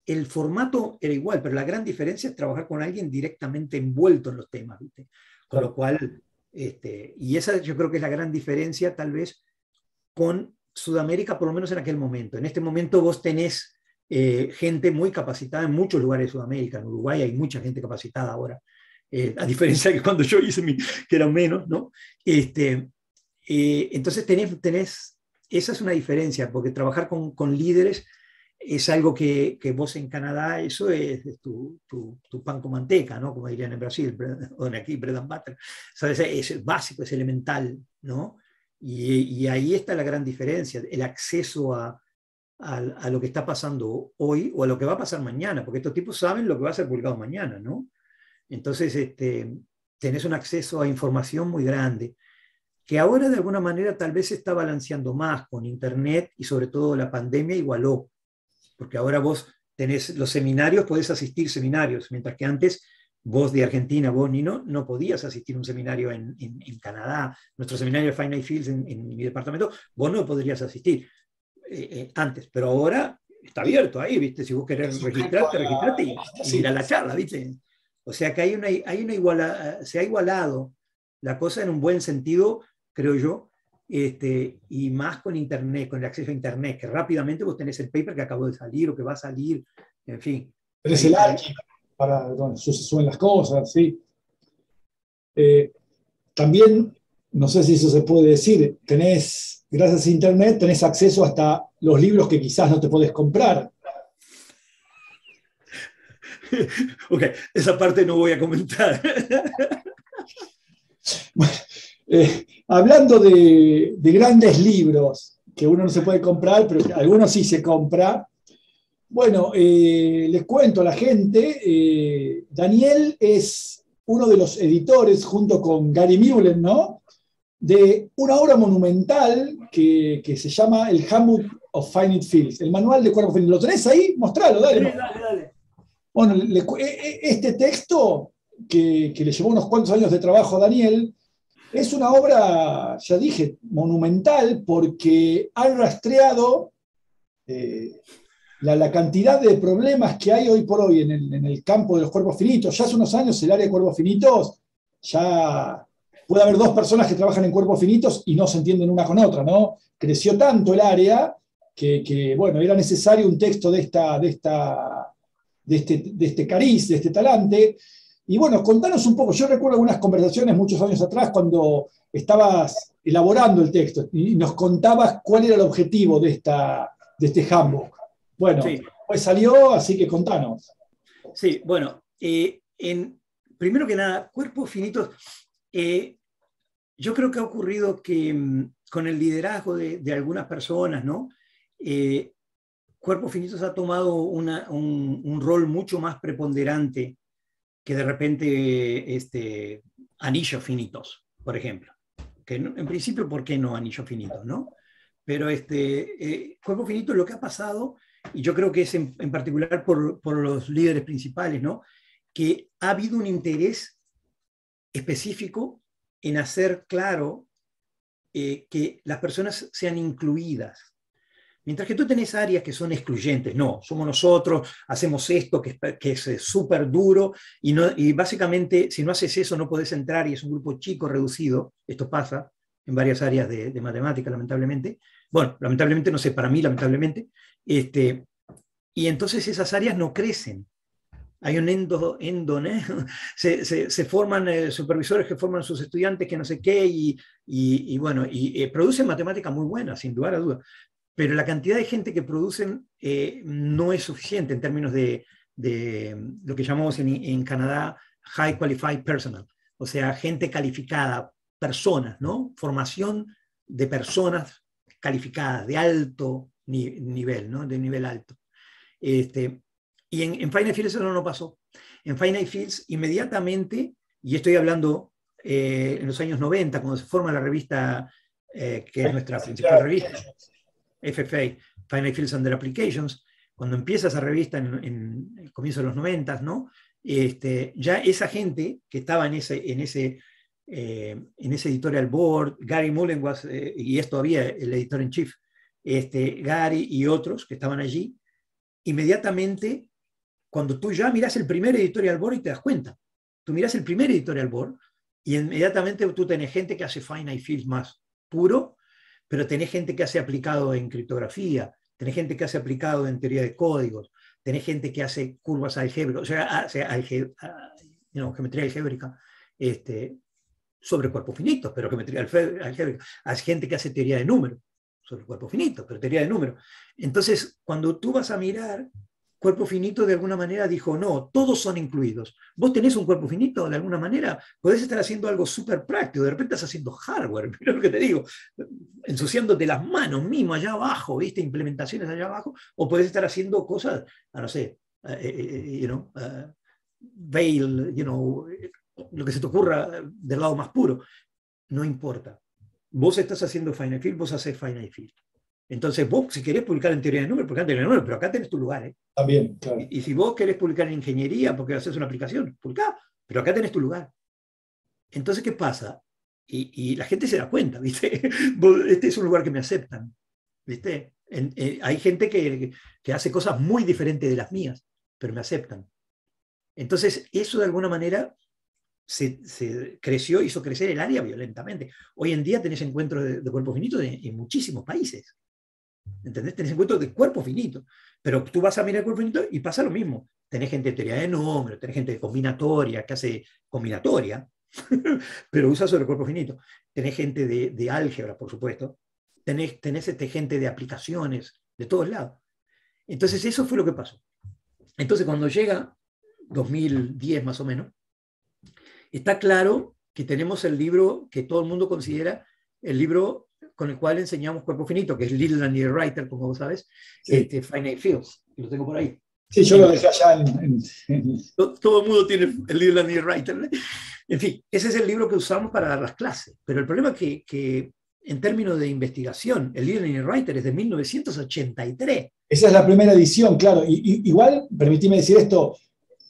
el formato era igual, pero la gran diferencia es trabajar con alguien directamente envuelto en los temas, ¿viste? Con lo cual, y esa yo creo que es la gran diferencia tal vez con Sudamérica, por lo menos en aquel momento. En este momento vos tenés gente muy capacitada en muchos lugares de Sudamérica. En Uruguay hay mucha gente capacitada ahora, a diferencia de cuando yo hice que era menos, ¿no? Entonces tenés esa es una diferencia, porque trabajar con líderes es algo que vos en Canadá, eso es tu pan con manteca, ¿no? Como dirían en Brasil, o en aquí, bread and butter. ¿Sabes? Es básico, es elemental, ¿no? Y ahí está la gran diferencia, el acceso a lo que está pasando hoy o a lo que va a pasar mañana, porque estos tipos saben lo que va a ser publicado mañana, ¿no? Entonces, tenés un acceso a información muy grande, que ahora de alguna manera tal vez se está balanceando más con Internet y sobre todo la pandemia igualó, porque ahora vos tenés los seminarios, podés asistir seminarios, mientras que antes vos de Argentina, vos Nino, no podías asistir a un seminario en Canadá. Nuestro seminario de Finite Fields en mi departamento, vos no podrías asistir antes, pero ahora está abierto ahí, ¿viste? Si vos querés registrarte, registrate y ir a la charla, ¿viste? O sea que se ha igualado la cosa en un buen sentido, creo yo, y más con Internet, con el acceso a Internet, que rápidamente vos tenés el paper que acabó de salir o que va a salir, en fin. Tenés el archivo para donde se suben las cosas, ¿sí? También, no sé si eso se puede decir, gracias a Internet, tenés acceso hasta los libros que quizás no te podés comprar. Ok, esa parte no voy a comentar. Bueno, hablando de grandes libros que uno no se puede comprar, pero que algunos sí se compra. Bueno, les cuento a la gente, Daniel es uno de los editores, junto con Gary Mullen, ¿no?, de una obra monumental que se llama el Handbook of Finite Fields, el manual de cuerpos finitos. ¿Lo tenés ahí? Mostralo, dale. Sí, dale. Bueno, este texto, que le llevó unos cuantos años de trabajo a Daniel, es una obra, ya dije, monumental, porque han rastreado la cantidad de problemas que hay hoy por hoy en el campo de los cuerpos finitos. Ya hace unos años el área de cuerpos finitos, ya puede haber dos personas que trabajan en cuerpos finitos y no se entienden una con otra, ¿no? Creció tanto el área que bueno, era necesario un texto de este cariz, de este talante. Y bueno, contanos un poco. Yo recuerdo algunas conversaciones muchos años atrás cuando estabas elaborando el texto y nos contabas cuál era el objetivo de este handbook. Bueno, sí, pues salió, así que contanos. Sí, bueno, primero que nada, cuerpos finitos, yo creo que ha ocurrido que con el liderazgo de algunas personas, ¿no? Cuerpos finitos ha tomado un rol mucho más preponderante que de repente anillos finitos, por ejemplo. Que en principio, ¿por qué no anillos finitos, no? Pero cuerpos finitos, lo que ha pasado, y yo creo que es en particular por los líderes principales, ¿no?, que ha habido un interés específico en hacer claro que las personas sean incluidas. Mientras que tú tenés áreas que son excluyentes, no, somos nosotros, hacemos esto que es súper duro, y básicamente si no haces eso no podés entrar y es un grupo chico, reducido. Esto pasa en varias áreas de matemática, lamentablemente. Bueno, lamentablemente, no sé, para mí, lamentablemente. Y entonces esas áreas no crecen. Hay un ¿no? Se forman supervisores que forman sus estudiantes que no sé qué, y bueno, producen matemática muy buena, sin lugar a dudas. Pero la cantidad de gente que producen no es suficiente en términos de lo que llamamos en Canadá High Qualified Personnel, o sea, gente calificada, personas, ¿no? Formación de personas calificadas, de alto nivel, ¿no? De nivel alto. Y en Finite Fields eso no pasó. En Finite Fields inmediatamente, y estoy hablando en los años 90, cuando se forma la revista, que es nuestra principal revista, FFA, Finite Fields and Their Applications, cuando empieza esa revista en el comienzo de los 90, ¿no? Ya esa gente que estaba en ese editorial board, Gary Mullen y es todavía el editor en chief, Gary y otros que estaban allí, inmediatamente, cuando tú ya mirás el primer editorial board y te das cuenta, tú mirás el primer editorial board y inmediatamente tú tenés gente que hace Finite Fields más puro, pero tenés gente que hace aplicado en criptografía, tenés gente que hace aplicado en teoría de códigos, tenés gente que hace curvas algébricas, o sea geometría algébrica, sobre cuerpos finitos, pero geometría algébrica. Hay gente que hace teoría de números. sobre el cuerpo finito, pero teoría de números. Entonces, cuando tú vas a mirar, cuerpo finito de alguna manera dijo, no, todos son incluidos. Vos tenés un cuerpo finito, de alguna manera, podés estar haciendo algo súper práctico, de repente estás haciendo hardware, mira lo que te digo, ensuciándote las manos mismo allá abajo, ¿viste? Implementaciones allá abajo, o podés estar haciendo cosas, no sé, Veil, lo que se te ocurra del lado más puro, no importa. Vos estás haciendo Finite Field, vos haces Finite Field. Entonces vos, si querés publicar en teoría de números, publicá en teoría de números, pero acá tenés tu lugar. También, claro. Y si vos querés publicar en ingeniería porque haces una aplicación, publicá, pero acá tenés tu lugar. Entonces, ¿qué pasa? Y la gente se da cuenta, ¿viste? Este es un lugar que me aceptan, ¿viste? Hay gente que hace cosas muy diferentes de las mías, pero me aceptan. Entonces, eso de alguna manera se creció, hizo crecer el área violentamente. Hoy en día tenés encuentros de cuerpos finitos en muchísimos países. ¿Entendés? Tenés encuentros de cuerpos finitos. Pero tú vas a mirar el cuerpo finito y pasa lo mismo. Tenés gente de teoría de números, tenés gente de combinatoria, que hace combinatoria, pero usa sobre el cuerpo finito. Tenés gente de álgebra, por supuesto. Tenés gente de aplicaciones, de todos lados. Entonces, eso fue lo que pasó. Entonces, cuando llega 2010 más o menos, está claro que tenemos el libro que todo el mundo considera el libro con el cual enseñamos cuerpo finito, que es Liddell and Writer, como vos sabes, Sí. Finite Fields, lo tengo por ahí. Sí, yo lo dejé allá Todo el mundo tiene el Liddell and Writer. En fin, ese es el libro que usamos para dar las clases. Pero el problema es que en términos de investigación, el Liddell and Writer es de 1983. Esa es la primera edición, claro. Igual, permitime decir esto,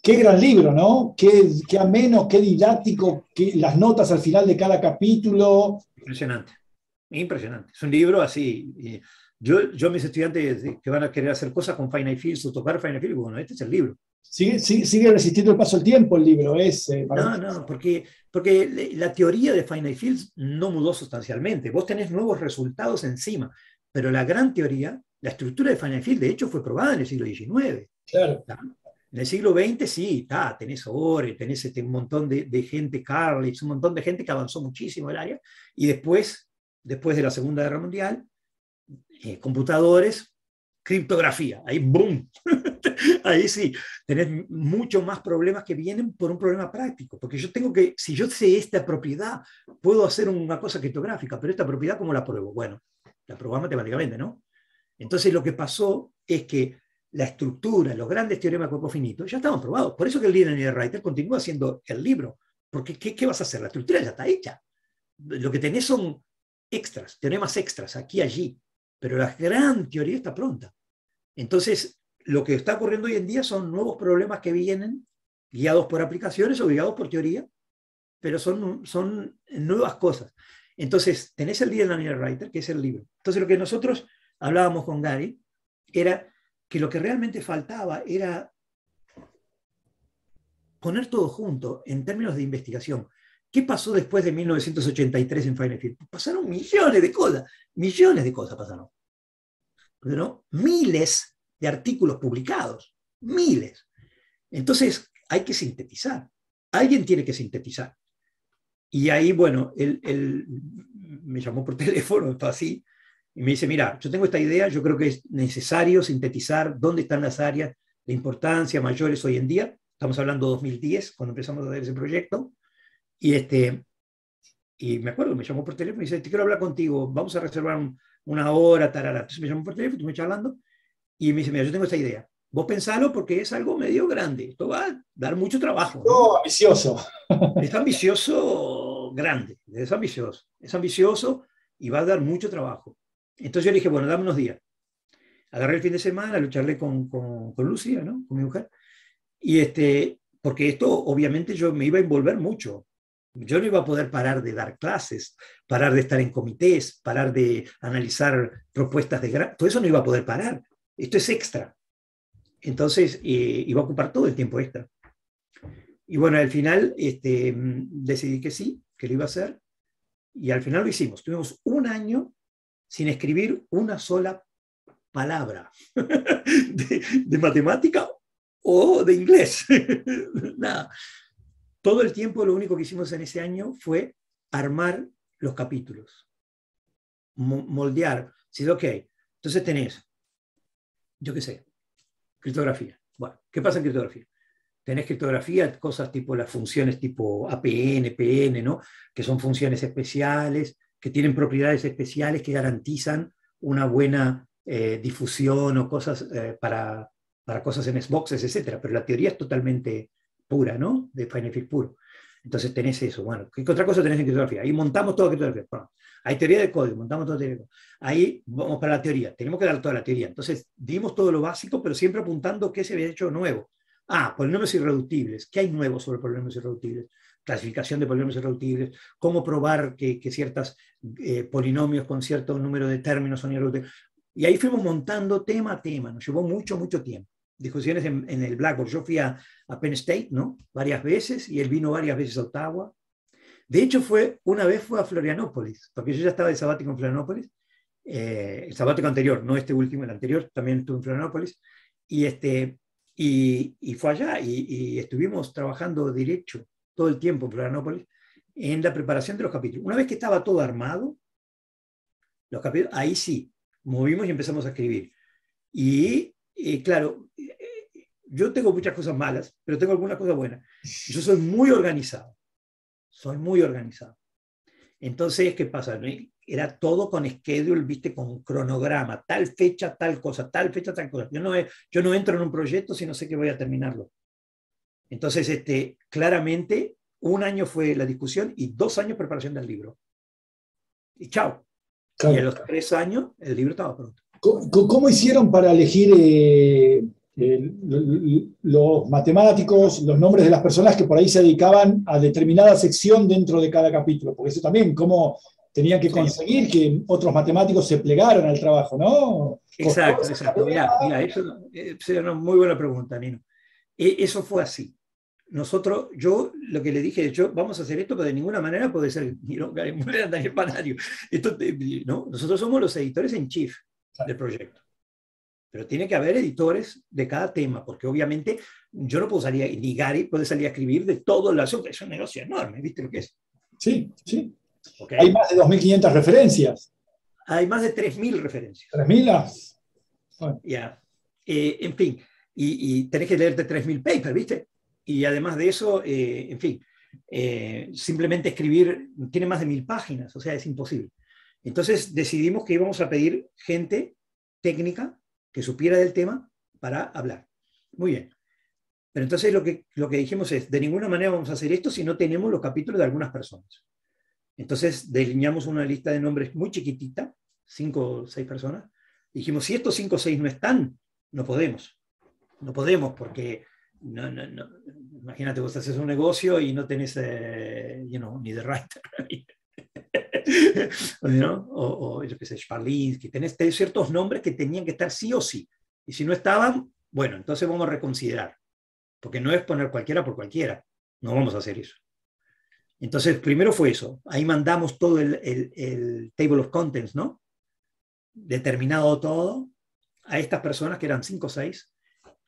qué gran libro, ¿no? Qué ameno, qué didáctico, las notas al final de cada capítulo. Impresionante, impresionante. Es un libro así. Yo a mis estudiantes que van a querer hacer cosas con Finite Fields o tocar Finite Fields, bueno, este es el libro. Sigue resistiendo el paso del tiempo el libro. No, porque la teoría de Finite Fields no mudó sustancialmente. Vos tenés nuevos resultados encima, pero la gran teoría, la estructura de Finite Field, de hecho, fue probada en el siglo XIX. Claro. En el siglo XX sí, tenés Ore, tenés un montón de gente, Carlitz, un montón de gente que avanzó muchísimo el área, y después de la Segunda Guerra Mundial, computadores, criptografía, ahí boom, ahí sí, tenés muchos más problemas que vienen por un problema práctico, porque si yo sé esta propiedad, puedo hacer una cosa criptográfica, pero esta propiedad, ¿cómo la pruebo? Bueno, la probás matemáticamente, ¿no? Entonces lo que pasó es que la estructura, los grandes teoremas de cuerpo finito ya estaban probados. Por eso que el Liddell and Writer continúa siendo el libro. Porque ¿qué vas a hacer? La estructura ya está hecha. Lo que tenés son extras, teoremas extras, aquí y allí. Pero la gran teoría está pronta. Entonces, lo que está ocurriendo hoy en día son nuevos problemas que vienen guiados por aplicaciones o guiados por teoría, pero son nuevas cosas. Entonces, tenés el Liddell and Writer, que es el libro. Entonces, lo que nosotros hablábamos con Gary era que lo que realmente faltaba era poner todo junto en términos de investigación. ¿Qué pasó después de 1983 en Finite Field? Pasaron millones de cosas pasaron. Pero miles de artículos publicados, miles. Entonces hay que sintetizar. Alguien tiene que sintetizar. Y ahí, bueno, él me llamó por teléfono, está así, y me dice, mira, yo tengo esta idea, yo creo que es necesario sintetizar dónde están las áreas de importancia mayores hoy en día. Estamos hablando de 2010, cuando empezamos a hacer ese proyecto. Y me acuerdo, me llamó por teléfono y dice, te quiero hablar contigo, vamos a reservar una hora, tarara. Entonces me llamó por teléfono, estuve charlando, y me dice, mira, yo tengo esta idea. Vos pensalo porque es algo medio grande. Esto va a dar mucho trabajo. No, ambicioso. Es ambicioso, grande. Es ambicioso y va a dar mucho trabajo. Entonces yo le dije, bueno, dame unos días. Agarré el fin de semana, lo charlé con Lucía, ¿no? Con mi mujer. Porque esto, obviamente, yo me iba a envolver mucho. Yo no iba a poder parar de dar clases, parar de estar en comités, parar de analizar propuestas de grado. Todo eso no iba a poder parar. Esto es extra. Entonces, iba a ocupar todo el tiempo extra. Y bueno, al final decidí que sí, que lo iba a hacer. Y al final lo hicimos. Tuvimos un año sin escribir una sola palabra de matemática o de inglés. Nada. Todo el tiempo lo único que hicimos en ese año fue armar los capítulos, moldear. Sí, ok. Entonces tenés, yo qué sé, criptografía. Bueno, ¿qué pasa en criptografía? Tenés criptografía, cosas tipo las funciones tipo APN, PN, ¿no? Que son funciones especiales, que tienen propiedades especiales que garantizan una buena difusión o cosas para cosas en Xboxes, etcétera. Pero la teoría es totalmente pura, ¿no? De Finefield puro. Entonces tenés eso. Bueno, ¿qué otra cosa tenés en criptografía? Ahí montamos toda criptografía. Bueno, hay teoría de código, montamos toda teoría de código. Ahí vamos para la teoría. Tenemos que dar toda la teoría. Entonces dimos todo lo básico, pero siempre apuntando qué se había hecho nuevo. Polinomios irreductibles. ¿Qué hay nuevo sobre polinomios irreductibles? Clasificación de polinomios irreductibles, cómo probar que ciertos polinomios con cierto número de términos son irreductibles. Y ahí fuimos montando tema a tema, nos llevó mucho, mucho tiempo. Discusiones en el Blackboard. Yo fui a Penn State, ¿no? Varias veces, y él vino varias veces a Ottawa. De hecho, una vez fue a Florianópolis, porque yo ya estaba de sabático en Florianópolis, el sabático anterior, no este último, el anterior, también estuve en Florianópolis, y fue allá, y estuvimos trabajando derecho todo el tiempo en Florianópolis, en la preparación de los capítulos. Una vez que estaba todo armado, los capítulos, ahí sí, movimos y empezamos a escribir. Y claro, yo tengo muchas cosas malas, pero tengo algunas cosas buenas. Yo soy muy organizado. Soy muy organizado. Entonces, ¿qué pasa? Era todo con schedule, viste, con cronograma, tal fecha, tal cosa, tal fecha, tal cosa. Yo no entro en un proyecto si no sé que voy a terminarlo. Entonces, claramente, un año fue la discusión y 2 años preparación del libro. Y chao. Claro. Y a los 3 años el libro estaba pronto. ¿Cómo hicieron para elegir los matemáticos, los nombres de las personas que por ahí se dedicaban a determinada sección dentro de cada capítulo? Porque eso también, cómo tenían que conseguir que otros matemáticos se plegaran al trabajo, ¿no? Exacto. Mira, eso es una muy buena pregunta, Nino. Eso fue así. Yo lo que le dije, vamos a hacer esto, pero de ninguna manera puede ser Daniel Panario. ¿No? Nosotros somos los editores en chief del proyecto. Pero tiene que haber editores de cada tema, porque obviamente yo no puedo salir, ni Gary puede salir a escribir de todo el asunto. Es un negocio enorme, ¿viste lo que es? Sí. Okay. Hay más de 2.500 referencias. Hay más de 3.000 referencias. ¿3.000? Bueno. Ya. En fin, y tenés que leerte 3.000 papers, ¿viste? Y además de eso, en fin, simplemente escribir tiene más de 1.000 páginas, o sea, es imposible. Entonces decidimos que íbamos a pedir gente técnica que supiera del tema para hablar. Muy bien. Pero entonces lo que dijimos es, de ninguna manera vamos a hacer esto si no tenemos los capítulos de algunas personas. Entonces delineamos una lista de nombres muy chiquitita, 5 o 6 personas. Dijimos, si estos 5 o 6 no están, no podemos. No podemos porque, no. Imagínate, vos haces un negocio y no tenés, ni the writer. ¿No? O yo qué sé, Sparlinsky, tenés ciertos nombres que tenían que estar sí o sí. Y si no estaban, bueno, entonces vamos a reconsiderar. Porque no es poner cualquiera por cualquiera. No vamos a hacer eso. Entonces, primero fue eso. Ahí mandamos todo el table of contents, ¿no? Determinado todo a estas personas que eran 5 o 6.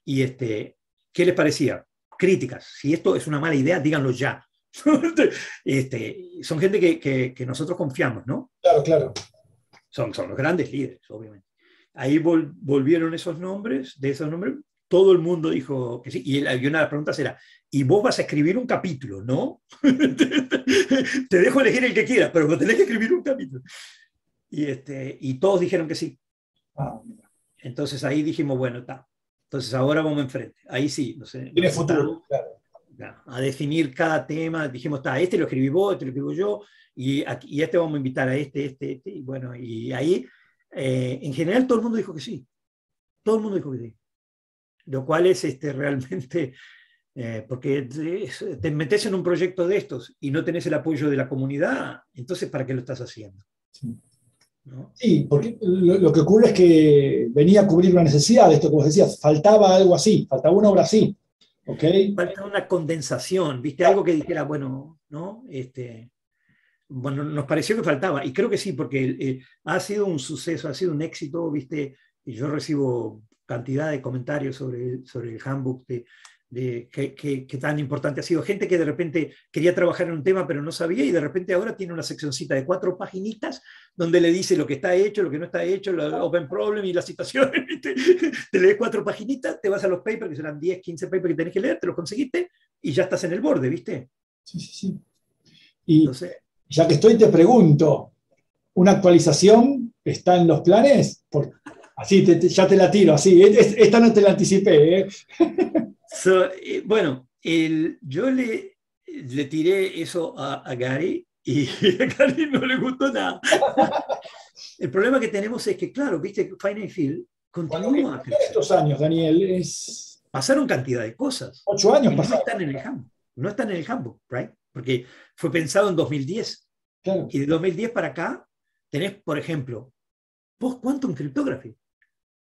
Y ¿qué les parecía? Críticas. Si esto es una mala idea, díganlo ya. Son gente que nosotros confiamos, ¿no? Claro. Son los grandes líderes, obviamente. Ahí volvieron esos nombres, todo el mundo dijo que sí. Y una de las preguntas era, ¿y vos vas a escribir un capítulo, no? Te dejo elegir el que quieras, pero vos tenés que escribir un capítulo. Y todos dijeron que sí. Entonces ahí dijimos, bueno, está. Entonces ahora vamos enfrente. Ahí sí. No sé, tiene futuro, claro. A definir cada tema. Dijimos, está, este lo escribí vos, este lo escribo yo, y este vamos a invitar a este, y bueno, y ahí, en general todo el mundo dijo que sí. Todo el mundo dijo que sí. Lo cual es realmente, porque te metes en un proyecto de estos y no tenés el apoyo de la comunidad, entonces ¿para qué lo estás haciendo? Sí. ¿No? Sí, porque lo que ocurre es que venía a cubrir una necesidad de esto que vos decías, faltaba algo así, faltaba una obra así. Okay. Falta una condensación, ¿viste? Algo que dijera, bueno, ¿no? Bueno, nos pareció que faltaba, y creo que sí, porque ha sido un suceso, ha sido un éxito, ¿viste? Y yo recibo cantidad de comentarios sobre el handbook qué tan importante ha sido. Gente que de repente quería trabajar en un tema pero no sabía y de repente ahora tiene una seccioncita de 4 paginitas donde le dice lo que está hecho, lo que no está hecho, el open problem y la situación. Te lees 4 paginitas, te vas a los papers, que serán 10, 15 papers que tenés que leer, te los conseguiste y ya estás en el borde, ¿viste? Sí, sí, sí. Y Entonces, ya que estoy, te pregunto, ¿una actualización está en los planes? Así, ya te la tiro, así. Esta no te la anticipé, ¿eh? bueno, yo le tiré eso a Gary y a Gary no le gustó nada. El problema que tenemos es que, claro, viste, Finite Field continúa a crecer. Estos años, Daniel, Pasaron cantidad de cosas. 8 años y pasaron. No están en el handbook. No están en el handbook, right? Porque fue pensado en 2010. Claro. Y de 2010 para acá tenés, por ejemplo, Post-Quantum Cryptography.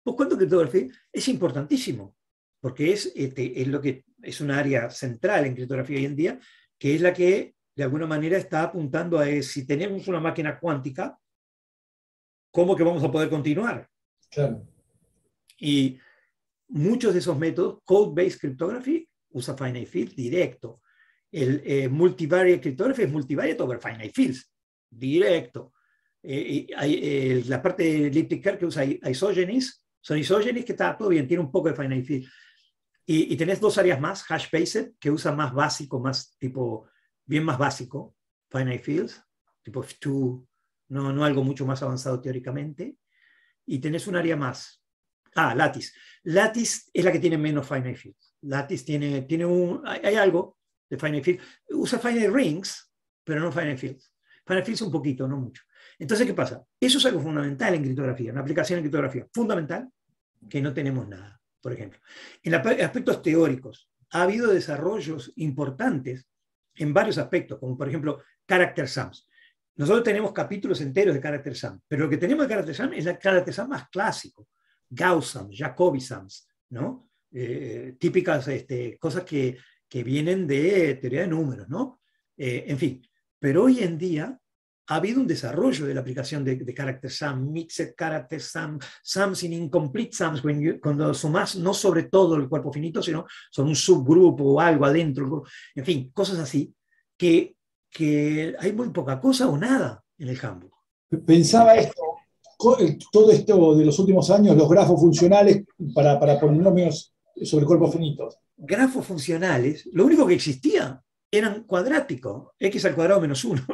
Post-Quantum Cryptography es importantísimo, porque es un área central en criptografía hoy en día, que es la que de alguna manera está apuntando a si tenemos una máquina cuántica, ¿cómo que vamos a poder continuar? Claro. Y muchos de esos métodos, Code-Based Cryptography, usa Finite Field directo. El Multivariate Cryptography es Multivariate over Finite Fields, directo. La parte de Elliptic Curve que usa Isogenies, son Isogenies que está todo bien, tiene un poco de Finite Field. Y tenés 2 áreas más, Hash-Based, que usa más básico, bien más básico, Finite Fields, tipo F2, no algo mucho más avanzado teóricamente. Y tenés un área más. Lattice. Lattice es la que tiene menos Finite Fields. Lattice hay algo de Finite Field. Usa Finite Rings, pero no Finite Fields. Finite Fields un poquito, no mucho. Entonces, ¿qué pasa? Eso es algo fundamental en criptografía, una aplicación en criptografía fundamental que no tenemos nada, por ejemplo. En aspectos teóricos, ha habido desarrollos importantes en varios aspectos, como por ejemplo, character sums. Nosotros tenemos capítulos enteros de character sum, pero lo que tenemos de character sum es el character sum más clásico. Gauss sums, Jacobi sums, ¿no? Típicas cosas que vienen de teoría de números, ¿no? En fin, pero hoy en día ha habido un desarrollo de la aplicación de character sum, mixed character sum, sums in incomplete sums, cuando sumas no sobre todo el cuerpo finito, sino sobre un subgrupo o algo adentro, en fin, cosas así, que hay muy poca cosa o nada en el handbook. Pensaba esto, todo esto de los últimos años, los grafos funcionales para polinomios sobre cuerpos finitos. Grafos funcionales, lo único que existía eran cuadráticos, x al cuadrado menos 1.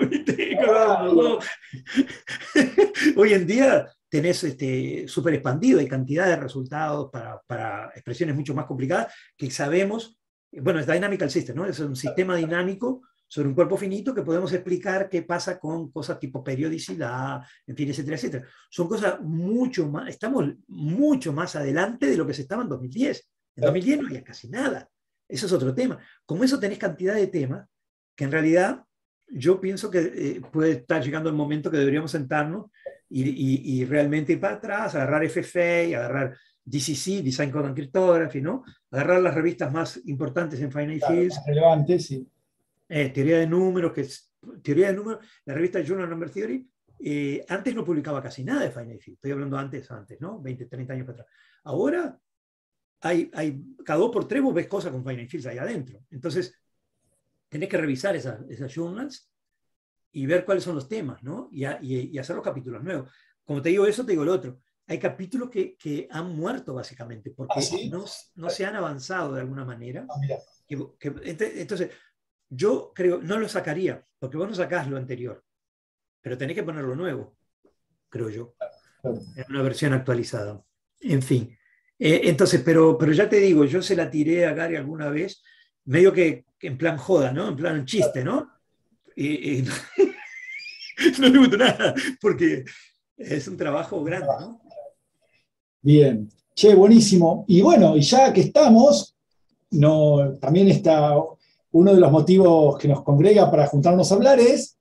Hoy en día tenés súper expandido, hay cantidad de resultados para expresiones mucho más complicadas que sabemos, bueno, es dynamical system, ¿no? Es un sistema dinámico sobre un cuerpo finito que podemos explicar qué pasa con cosas tipo periodicidad, en fin, etcétera, etcétera. Son cosas estamos mucho más adelante de lo que se estaba en 2010. En 2010 no había casi nada. Eso es otro tema. Como eso tenés cantidad de temas que en realidad yo pienso que puede estar llegando el momento que deberíamos sentarnos y realmente ir para atrás, agarrar FFA, agarrar DCC, Design Code and Cryptography, ¿no? Agarrar las revistas más importantes en Finite Fields. Más relevantes, sí. Teoría de números, la revista Journal Number Theory, antes no publicaba casi nada de Finite Field. Estoy hablando antes, ¿no? 20, 30 años para atrás. Ahora hay cada 2 por 3 vos ves cosas con Finite Fields ahí adentro. Entonces, tenés que revisar esas journals y ver cuáles son los temas, ¿no? Y hacer los capítulos nuevos. Como te digo eso, te digo lo otro. Hay capítulos que han muerto básicamente porque ¿sí? no se han avanzado de alguna manera. Entonces, yo creo, no lo sacaría, porque vos no sacás lo anterior, pero tenés que ponerlo nuevo, creo yo, en una versión actualizada. En fin. Entonces, pero ya te digo, yo se la tiré a Gary alguna vez, medio que en plan joda, ¿no? En plan chiste, ¿no? Y no le gustó nada, porque es un trabajo grande, ¿no? Bien. Che, buenísimo. Y bueno, y ya que estamos, también está uno de los motivos que nos congrega para juntarnos a hablar es,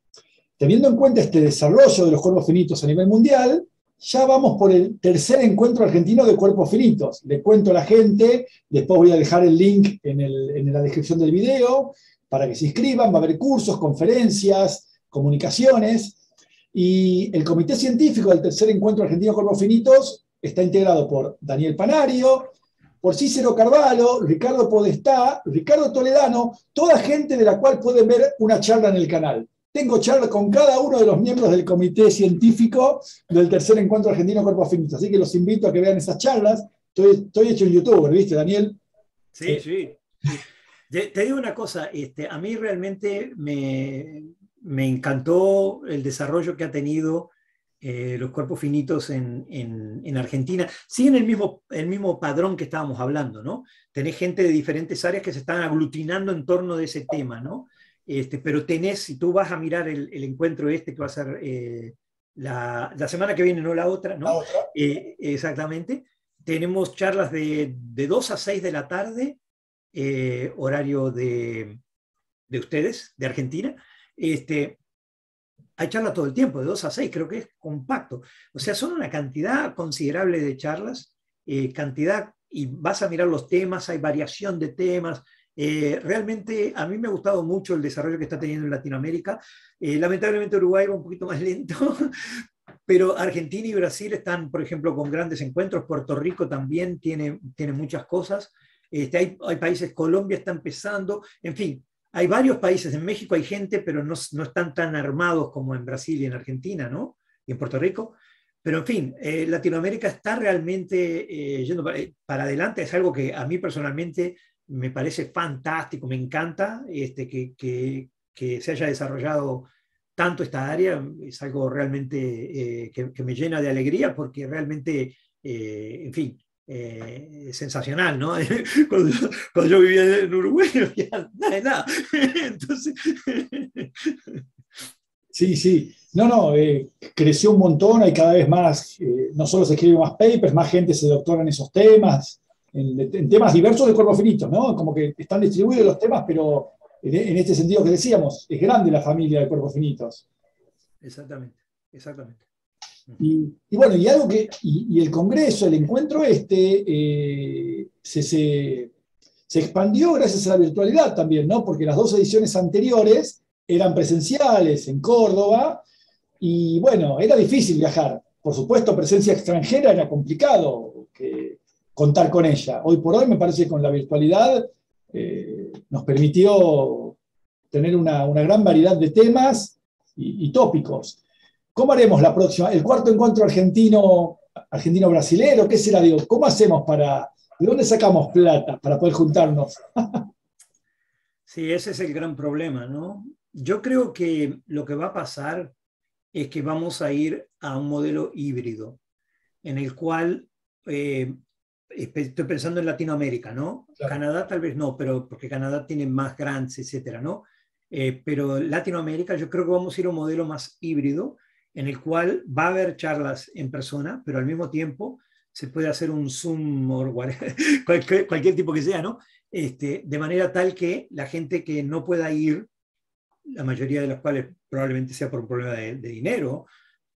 teniendo en cuenta este desarrollo de los cuerpos finitos a nivel mundial, ya vamos por el tercer encuentro argentino de cuerpos finitos. Le cuento a la gente, después voy a dejar el link en la descripción del video para que se inscriban, va a haber cursos, conferencias, comunicaciones, y el comité científico del tercer encuentro argentino de cuerpos finitos está integrado por Daniel Panario, por Cícero Carvalho, Ricardo Podestá, Ricardo Toledano, toda gente de la cual pueden ver una charla en el canal. Tengo charlas con cada uno de los miembros del comité científico del tercer encuentro argentino Cuerpos Finitos, así que los invito a que vean esas charlas. Estoy hecho un youtuber, ¿viste, Daniel? Sí, sí. Te digo una cosa, a mí realmente me encantó el desarrollo que ha tenido los cuerpos finitos en Argentina. Siguen el mismo padrón que estábamos hablando, ¿no? Tenés gente de diferentes áreas que se están aglutinando en torno de ese tema, ¿no? Pero si tú vas a mirar el encuentro que va a ser la semana que viene, no la otra, ¿no? La otra. Exactamente. Tenemos charlas de 2 a 6 de la tarde, horario de ustedes, de Argentina. Hay charlas todo el tiempo, de 2 a 6, creo que es compacto. O sea, son una cantidad considerable de charlas, y vas a mirar los temas, hay variación de temas. Realmente a mí me ha gustado mucho el desarrollo que está teniendo en Latinoamérica. Lamentablemente Uruguay va un poquito más lento, pero Argentina y Brasil están, por ejemplo, con grandes encuentros. Puerto Rico también tiene muchas cosas. Hay países, Colombia está empezando, en fin, hay varios países. En México hay gente, pero no están tan armados como en Brasil y en Argentina, ¿no? Y en Puerto Rico. Pero en fin, Latinoamérica está realmente yendo para adelante. Es algo que a mí personalmente me parece fantástico, me encanta que se haya desarrollado tanto esta área. Es algo realmente que me llena de alegría, porque realmente, en fin, sensacional, ¿no? Cuando yo vivía en Uruguay no había nada de nada. Entonces... Sí, sí. No, creció un montón, hay cada vez más, no solo se escriben más papers, más gente se doctora en esos temas, en temas diversos de cuerpos finitos, ¿no? Como que están distribuidos los temas, pero en este sentido que decíamos, es grande la familia de cuerpos finitos. Exactamente, exactamente. Y bueno, y algo y el congreso, el encuentro se expandió gracias a la virtualidad también, ¿no? Porque las 2 ediciones anteriores eran presenciales en Córdoba, y bueno, era difícil viajar. Por supuesto, presencia extranjera era complicado contar con ella. Hoy por hoy me parece que con la virtualidad nos permitió tener una gran variedad de temas y tópicos. ¿Cómo haremos la próxima? El cuarto encuentro argentino-brasilero, ¿qué será? Digo, ¿cómo hacemos ¿de dónde sacamos plata para poder juntarnos? Sí, ese es el gran problema, ¿no? Yo creo que lo que va a pasar es que vamos a ir a un modelo híbrido, en el cual, estoy pensando en Latinoamérica, ¿no? Claro. Canadá tal vez no, pero porque Canadá tiene más grants, etcétera, ¿no? Pero Latinoamérica yo creo que vamos a ir a un modelo más híbrido, en el cual va a haber charlas en persona, pero al mismo tiempo se puede hacer un Zoom o cualquier tipo que sea, ¿no? De manera tal que la gente que no pueda ir, la mayoría de las cuales probablemente sea por un problema de dinero,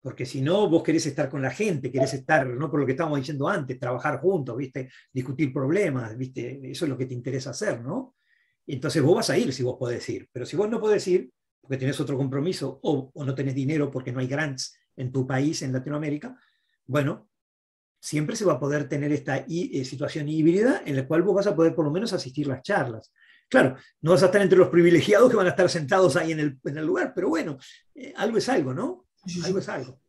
porque si no, vos querés estar con la gente, querés estar, no por lo que estábamos diciendo antes, trabajar juntos, ¿viste? Discutir problemas, ¿viste? Eso es lo que te interesa hacer, ¿no? Entonces vos vas a ir si vos podés ir, pero si vos no podés ir, porque tenés otro compromiso, o no tenés dinero porque no hay grants en tu país, en Latinoamérica, bueno, siempre se va a poder tener esta situación híbrida en la cual vos vas a poder por lo menos asistir a las charlas. Claro, no vas a estar entre los privilegiados que van a estar sentados ahí en el lugar, pero bueno, algo es algo, ¿no? Sí, algo es algo.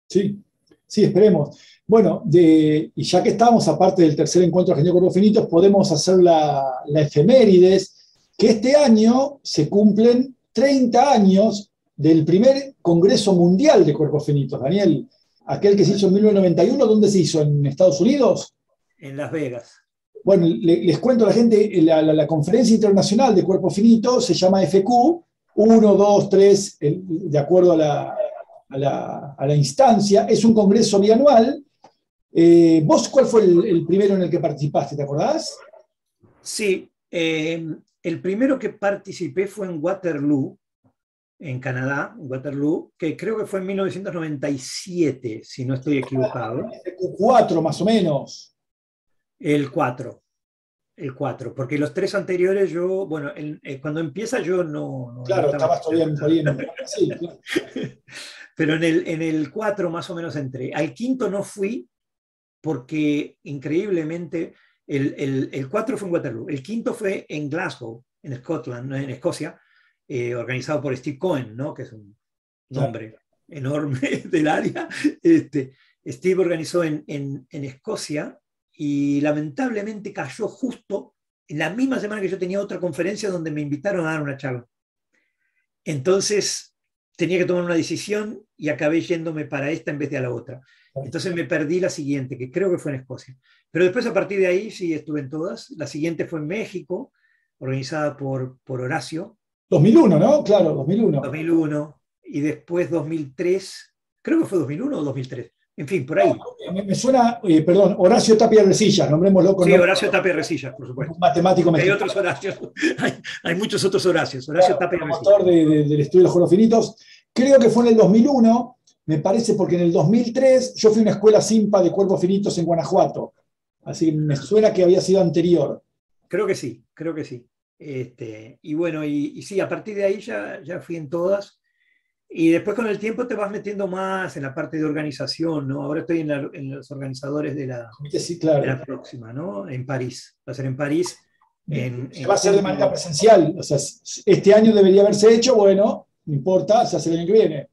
Sí, sí, esperemos. Bueno, y ya que estamos, aparte del tercer encuentro argentino de cuerpos finitos, podemos hacer la efemérides, que este año se cumplen 30 años del primer Congreso Mundial de Cuerpos Finitos. Daniel, aquel que se hizo en 1991, ¿dónde se hizo? ¿En Estados Unidos? En Las Vegas. Bueno, les cuento a la gente, la Conferencia Internacional de Cuerpos Finitos se llama FQ, 1, 2, 3, de acuerdo a la instancia. Es un congreso bianual. ¿Vos cuál fue el primero en el que participaste? ¿Te acordás? Sí, el primero que participé fue en Waterloo, en Canadá, en Waterloo, que creo que fue en 1997, si no estoy equivocado. FQ4 más o menos. El 4, porque los 3 anteriores yo, bueno, cuando empieza yo no claro, estabas todavía bien. Sí, claro. Pero en el 4 más o menos entré. Al quinto no fui porque increíblemente El 4 fue en Waterloo. El quinto fue en Glasgow, en Scotland, en Escocia, organizado por Steve Cohen, ¿no? Que es un nombre enorme del área. Steve organizó en Escocia y lamentablemente cayó justo en la misma semana que yo tenía otra conferencia donde me invitaron a dar una charla. Entonces tenía que tomar una decisión y acabé yéndome para esta en vez de a la otra. Entonces me perdí la siguiente, que creo que fue en Escocia. Pero después a partir de ahí sí estuve en todas. La siguiente fue en México, organizada por Horacio. 2001, ¿no? Claro, 2001. 2001 y después 2003. Creo que fue 2001 o 2003. En fin, por ahí. Me suena, perdón, Horacio Tapia Resillas, nombrémoslo con Sí, nombre. Horacio Tapia Resillas, por supuesto. Un matemático Hay mexicano. otros Horacios, hay muchos otros Horacios. Horacio Claro, Tapia promotor Resillas. del estudio de los juegos finitos. Creo que fue en el 2001, me parece, porque en el 2003 yo fui a una escuela SIMPA de cuerpos finitos en Guanajuato. Así que me suena que había sido anterior. Creo que sí, creo que sí. Y bueno, y sí, a partir de ahí ya fui en todas. Y después con el tiempo te vas metiendo más en la parte de organización, ¿no? Ahora estoy en los organizadores de Sí, claro. de la próxima, ¿no? En París. Va a ser en París. Se va a hacer de manera presencial. O sea, este año debería haberse hecho, bueno, no importa, se hace el año que viene.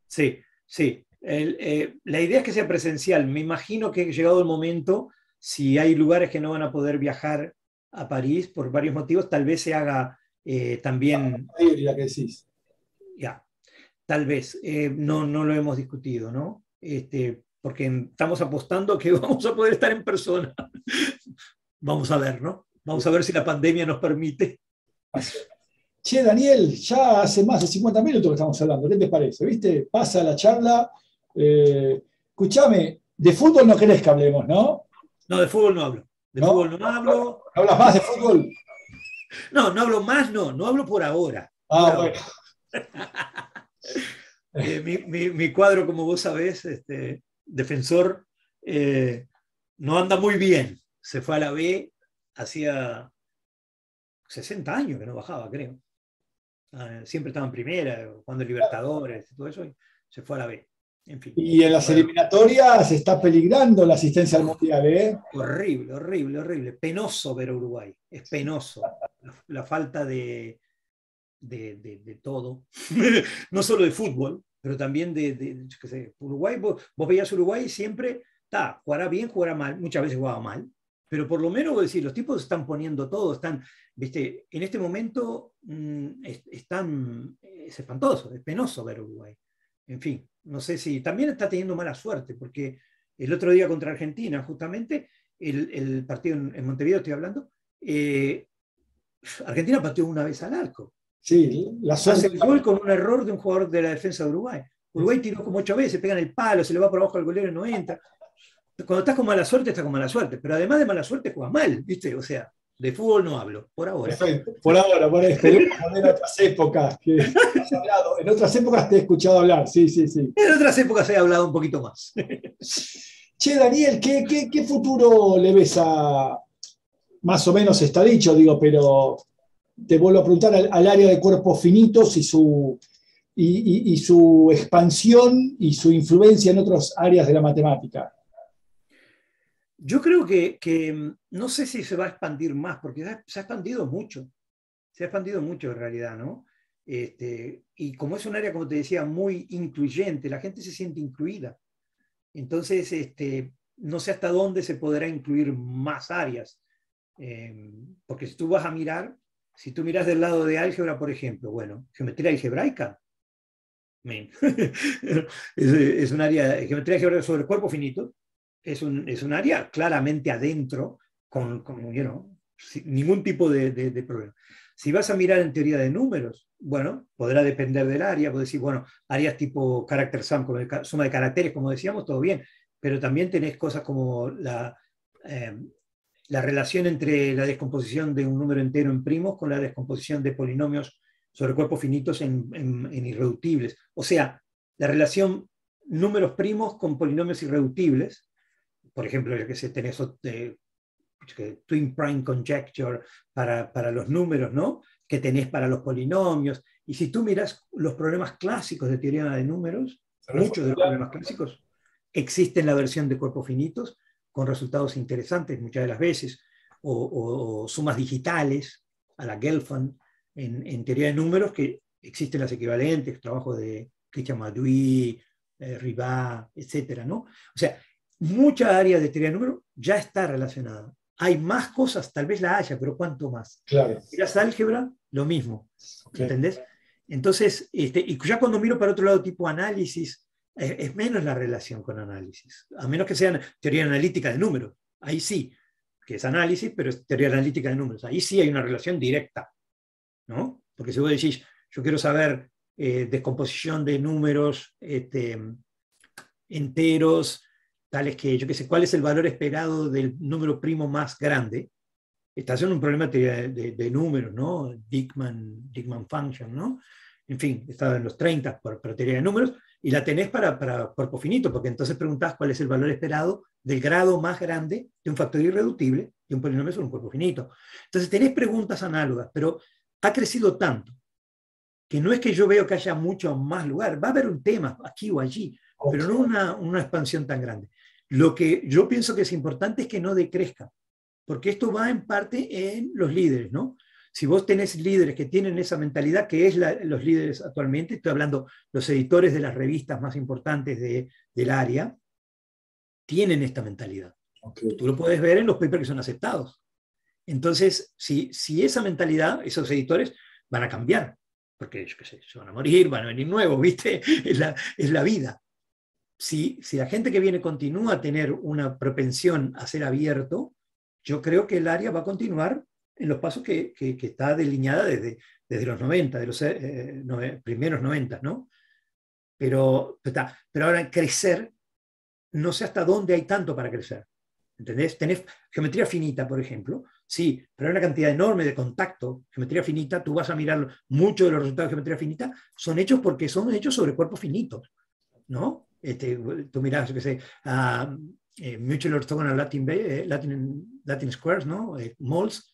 Sí, sí. La idea es que sea presencial. Me imagino que llegado el momento, si hay lugares que no van a poder viajar a París por varios motivos, tal vez se haga también... La que decís. Ya, tal vez. No lo hemos discutido, ¿no? Porque estamos apostando que vamos a poder estar en persona. Vamos a ver, ¿no? Vamos a ver si la pandemia nos permite. Che, Daniel, ya hace más de 50 minutos que estamos hablando. ¿Qué te parece? ¿Viste? Pasa la charla. Escúchame, de fútbol no querés que hablemos, ¿no? No, de fútbol no hablo. De fútbol no hablo. ¿Hablas más de fútbol? No hablo más, no hablo por ahora. Ah, bueno. Mi cuadro, como vos sabés, defensor, no anda muy bien. Se fue a la B, hacía 60 años que no bajaba, creo. Siempre estaba en primera, jugando Libertadores, todo eso, y se fue a la B. En fin. Y en las eliminatorias está peligrando la asistencia al Mundial, ¿eh? Horrible, horrible, horrible. Penoso ver a Uruguay. Es penoso. La falta de todo. No solo de fútbol, pero también yo qué sé, Uruguay. Vos veías Uruguay y siempre, jugará bien, jugará mal. Muchas veces jugaba mal. Pero por lo menos, vos decís, los tipos están poniendo todo, ¿viste? En este momento es espantoso, es penoso ver Uruguay. En fin, no sé si también está teniendo mala suerte, porque el otro día contra Argentina, justamente, el partido en Montevideo estoy hablando, Argentina pateó una vez al arco. Sí, la suerte. Hace el gol con un error de un jugador de la defensa de Uruguay. Uruguay tiró como 8 veces, pegan el palo, se le va por abajo al golero y no entra. Cuando estás con mala suerte, estás con mala suerte, pero además de mala suerte juegas mal, ¿viste? O sea, de fútbol no hablo, por ahora. Perfecto. Por ahora, esperemos en otras épocas. En otras épocas te he escuchado hablar, sí. En otras épocas he hablado un poquito más. Che, Daniel, ¿qué futuro le ves a... Más o menos está dicho, digo, pero te vuelvo a preguntar al área de cuerpos finitos y su expansión y su influencia en otras áreas de la matemática. Yo creo que no sé si se va a expandir más, porque se ha expandido mucho. Se ha expandido mucho en realidad, ¿no? Y como es un área, como te decía, muy incluyente, la gente se siente incluida. Entonces, no sé hasta dónde se podrá incluir más áreas. Porque si tú vas a mirar, si tú miras del lado de álgebra, por ejemplo, bueno, geometría algebraica, es un área, geometría algebraica sobre cuerpo finito, es un área claramente adentro, con ningún tipo de problema. Si vas a mirar en teoría de números, bueno, podrá depender del área, puedes decir, bueno, áreas tipo character sum, como suma de caracteres, como decíamos, todo bien, pero también tenés cosas como la relación entre la descomposición de un número entero en primos con la descomposición de polinomios sobre cuerpos finitos en irreductibles. O sea, la relación números primos con polinomios irreductibles. Por ejemplo, yo que sé, tenés twin prime conjecture para los números, ¿no? Que tenés para los polinomios. Y si tú miras los problemas clásicos de teoría de números, muchos de los problemas clásicos existen en la versión de cuerpos finitos, con resultados interesantes muchas de las veces. o sumas digitales, a la Gelfand, en teoría de números, que existen las equivalentes, trabajo de Christian Madui, Ribá, etcétera, ¿no? O sea, mucha área de teoría de números ya está relacionada. Hay más cosas, tal vez la haya, pero ¿cuánto más? Claro. Miras álgebra, lo mismo, Okay. ¿entendés? Entonces, y ya cuando miro para otro lado, tipo análisis, es menos la relación con análisis, a menos que sea teoría analítica de números. Ahí sí, que es análisis, pero es teoría analítica de números. Ahí sí hay una relación directa, ¿no? Porque si vos decís, yo quiero saber descomposición de números enteros, tales que, yo qué sé, cuál es el valor esperado del número primo más grande, estás en un problema de números, ¿no? Dickman Function, ¿no? En fin, estaba en los 30 para teoría de números, y la tenés para cuerpo finito, porque entonces preguntás cuál es el valor esperado del grado más grande de un factor irreductible de un polinomio sobre un cuerpo finito. Entonces tenés preguntas análogas, pero ha crecido tanto que no es que yo veo que haya mucho más lugar, va a haber un tema aquí o allí, pero no una expansión tan grande. Lo que yo pienso que es importante es que no decrezca, porque esto va en parte en los líderes, ¿no? Si vos tenés líderes que tienen esa mentalidad, que es los líderes actualmente, estoy hablando los editores de las revistas más importantes del área, tienen esta mentalidad. Okay. Tú lo puedes ver en los papers que son aceptados. Entonces, si esa mentalidad, esos editores van a cambiar, porque yo qué sé, se van a morir, van a venir nuevos, ¿viste? Es la vida. Si la gente que viene continúa a tener una propensión a ser abierto, yo creo que el área va a continuar en los pasos que está delineada desde los 90, de los primeros 90, ¿no? Pero ahora crecer, no sé hasta dónde hay tanto para crecer. ¿Entendés? Tenés geometría finita, por ejemplo, sí, pero hay una cantidad enorme de contacto. Geometría finita, tú vas a mirar muchos de los resultados de geometría finita, son hechos porque son hechos sobre cuerpos finitos, ¿no? Tú mirás, yo qué sé, Mutual Orthogonal Latin Squares, ¿no? Moles,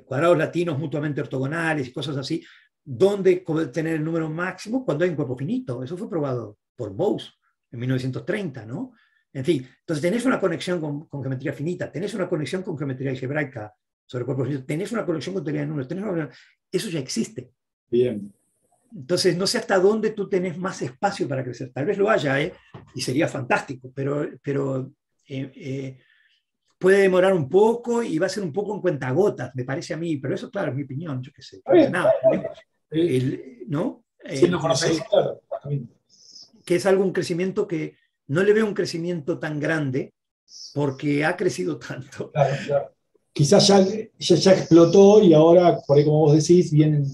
cuadrados latinos mutuamente ortogonales y cosas así, donde tener el número máximo cuando hay un cuerpo finito. Eso fue probado por Bose en 1930, ¿no? En fin, entonces tenés una conexión con geometría finita, tenés una conexión con geometría algebraica sobre cuerpos finitos, tenés una conexión con teoría de números, eso ya existe. Bien. Entonces, no sé hasta dónde tú tenés más espacio para crecer. Tal vez lo haya, y sería fantástico, pero puede demorar un poco y va a ser un poco en cuentagotas, me parece a mí, pero eso, claro, es mi opinión, yo qué sé. Nada, ¿no? Siendo Me parece conocedor, que es algo, un crecimiento que no le veo un crecimiento tan grande porque ha crecido tanto. Claro, claro. Quizás ya explotó y ahora, por ahí como vos decís, vienen...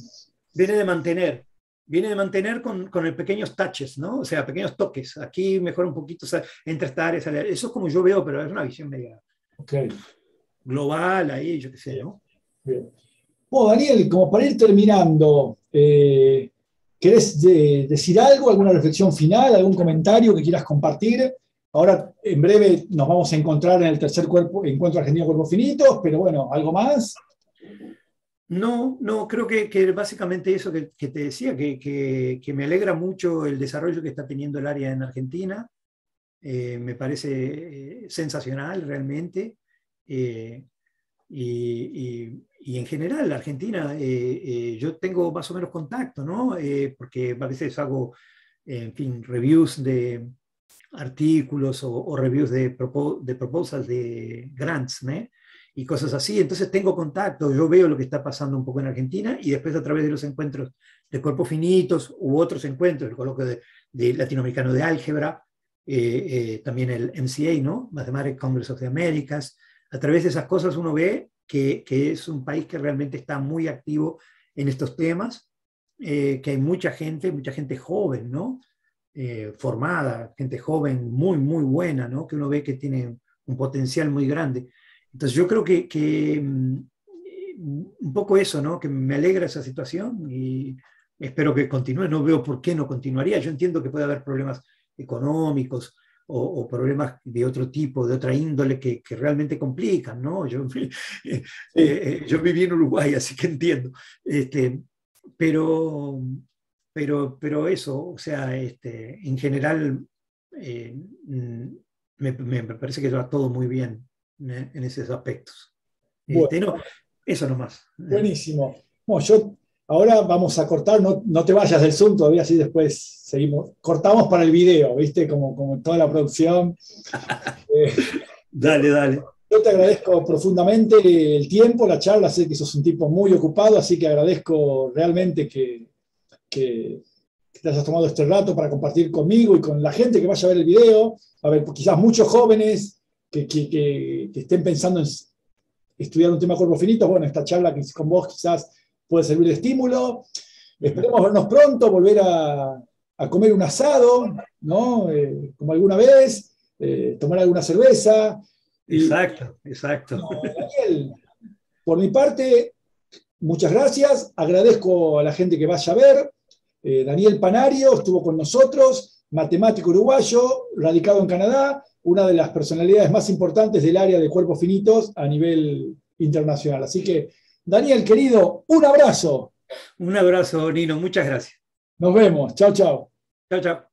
Viene de mantener con el pequeños touches, ¿no? O sea, pequeños toques. Aquí mejora un poquito, o sea, entre estas áreas. Eso es como yo veo, pero es una visión media global ahí, yo qué sé, ¿no? Bien. Bueno, Daniel, como para ir terminando, ¿querés decir algo, alguna reflexión final, algún comentario que quieras compartir? Ahora, en breve, nos vamos a encontrar en el tercer encuentro argentino de cuerpos finitos, pero bueno, ¿algo más? No, creo que básicamente eso que te decía, que me alegra mucho el desarrollo que está teniendo el área en Argentina. Me parece sensacional realmente. Y en general, la Argentina, yo tengo más o menos contacto, ¿no? Porque a veces hago, en fin, reviews de artículos o reviews de proposals de grants, ¿no? Y cosas así. Entonces tengo contacto, yo veo lo que está pasando un poco en Argentina y después a través de los encuentros de cuerpos finitos u otros encuentros, el coloquio de latinoamericano de álgebra, también el MCA, ¿no? Mathematics Congress of the Americas. A través de esas cosas uno ve que es un país que realmente está muy activo en estos temas, que hay mucha gente joven, ¿no? Formada, gente joven muy, muy buena, ¿no? Que uno ve que tiene un potencial muy grande. Entonces yo creo que un poco eso, ¿no? Que me alegra esa situación y espero que continúe. No veo por qué no continuaría. Yo entiendo que puede haber problemas económicos o problemas de otro tipo, de otra índole que realmente complican, ¿no? Yo viví en Uruguay, así que entiendo. Pero, pero eso, o sea, en general, me parece que va todo muy bien en esos aspectos. No, eso nomás. Buenísimo. Bueno, yo ahora vamos a cortar, no te vayas del Zoom todavía, así después seguimos. Cortamos para el video, ¿viste? Como en toda la producción. Dale. Yo te agradezco profundamente el tiempo, la charla, sé que sos un tipo muy ocupado, así que agradezco realmente que te hayas tomado este rato para compartir conmigo y con la gente que vaya a ver el video. A ver, quizás muchos jóvenes que estén pensando en estudiar un tema cuerpo finito, bueno, esta charla que hice con vos quizás puede servir de estímulo. Esperemos vernos pronto, volver a comer un asado, ¿no? Como alguna vez, tomar alguna cerveza. Exacto. No, Daniel, por mi parte, muchas gracias. Agradezco a la gente que vaya a ver. Daniel Panario estuvo con nosotros, matemático uruguayo, radicado en Canadá, una de las personalidades más importantes del área de cuerpos finitos a nivel internacional. Así que, Daniel, querido, un abrazo. Un abrazo, Nino. Muchas gracias. Nos vemos. Chao, chao. Chao.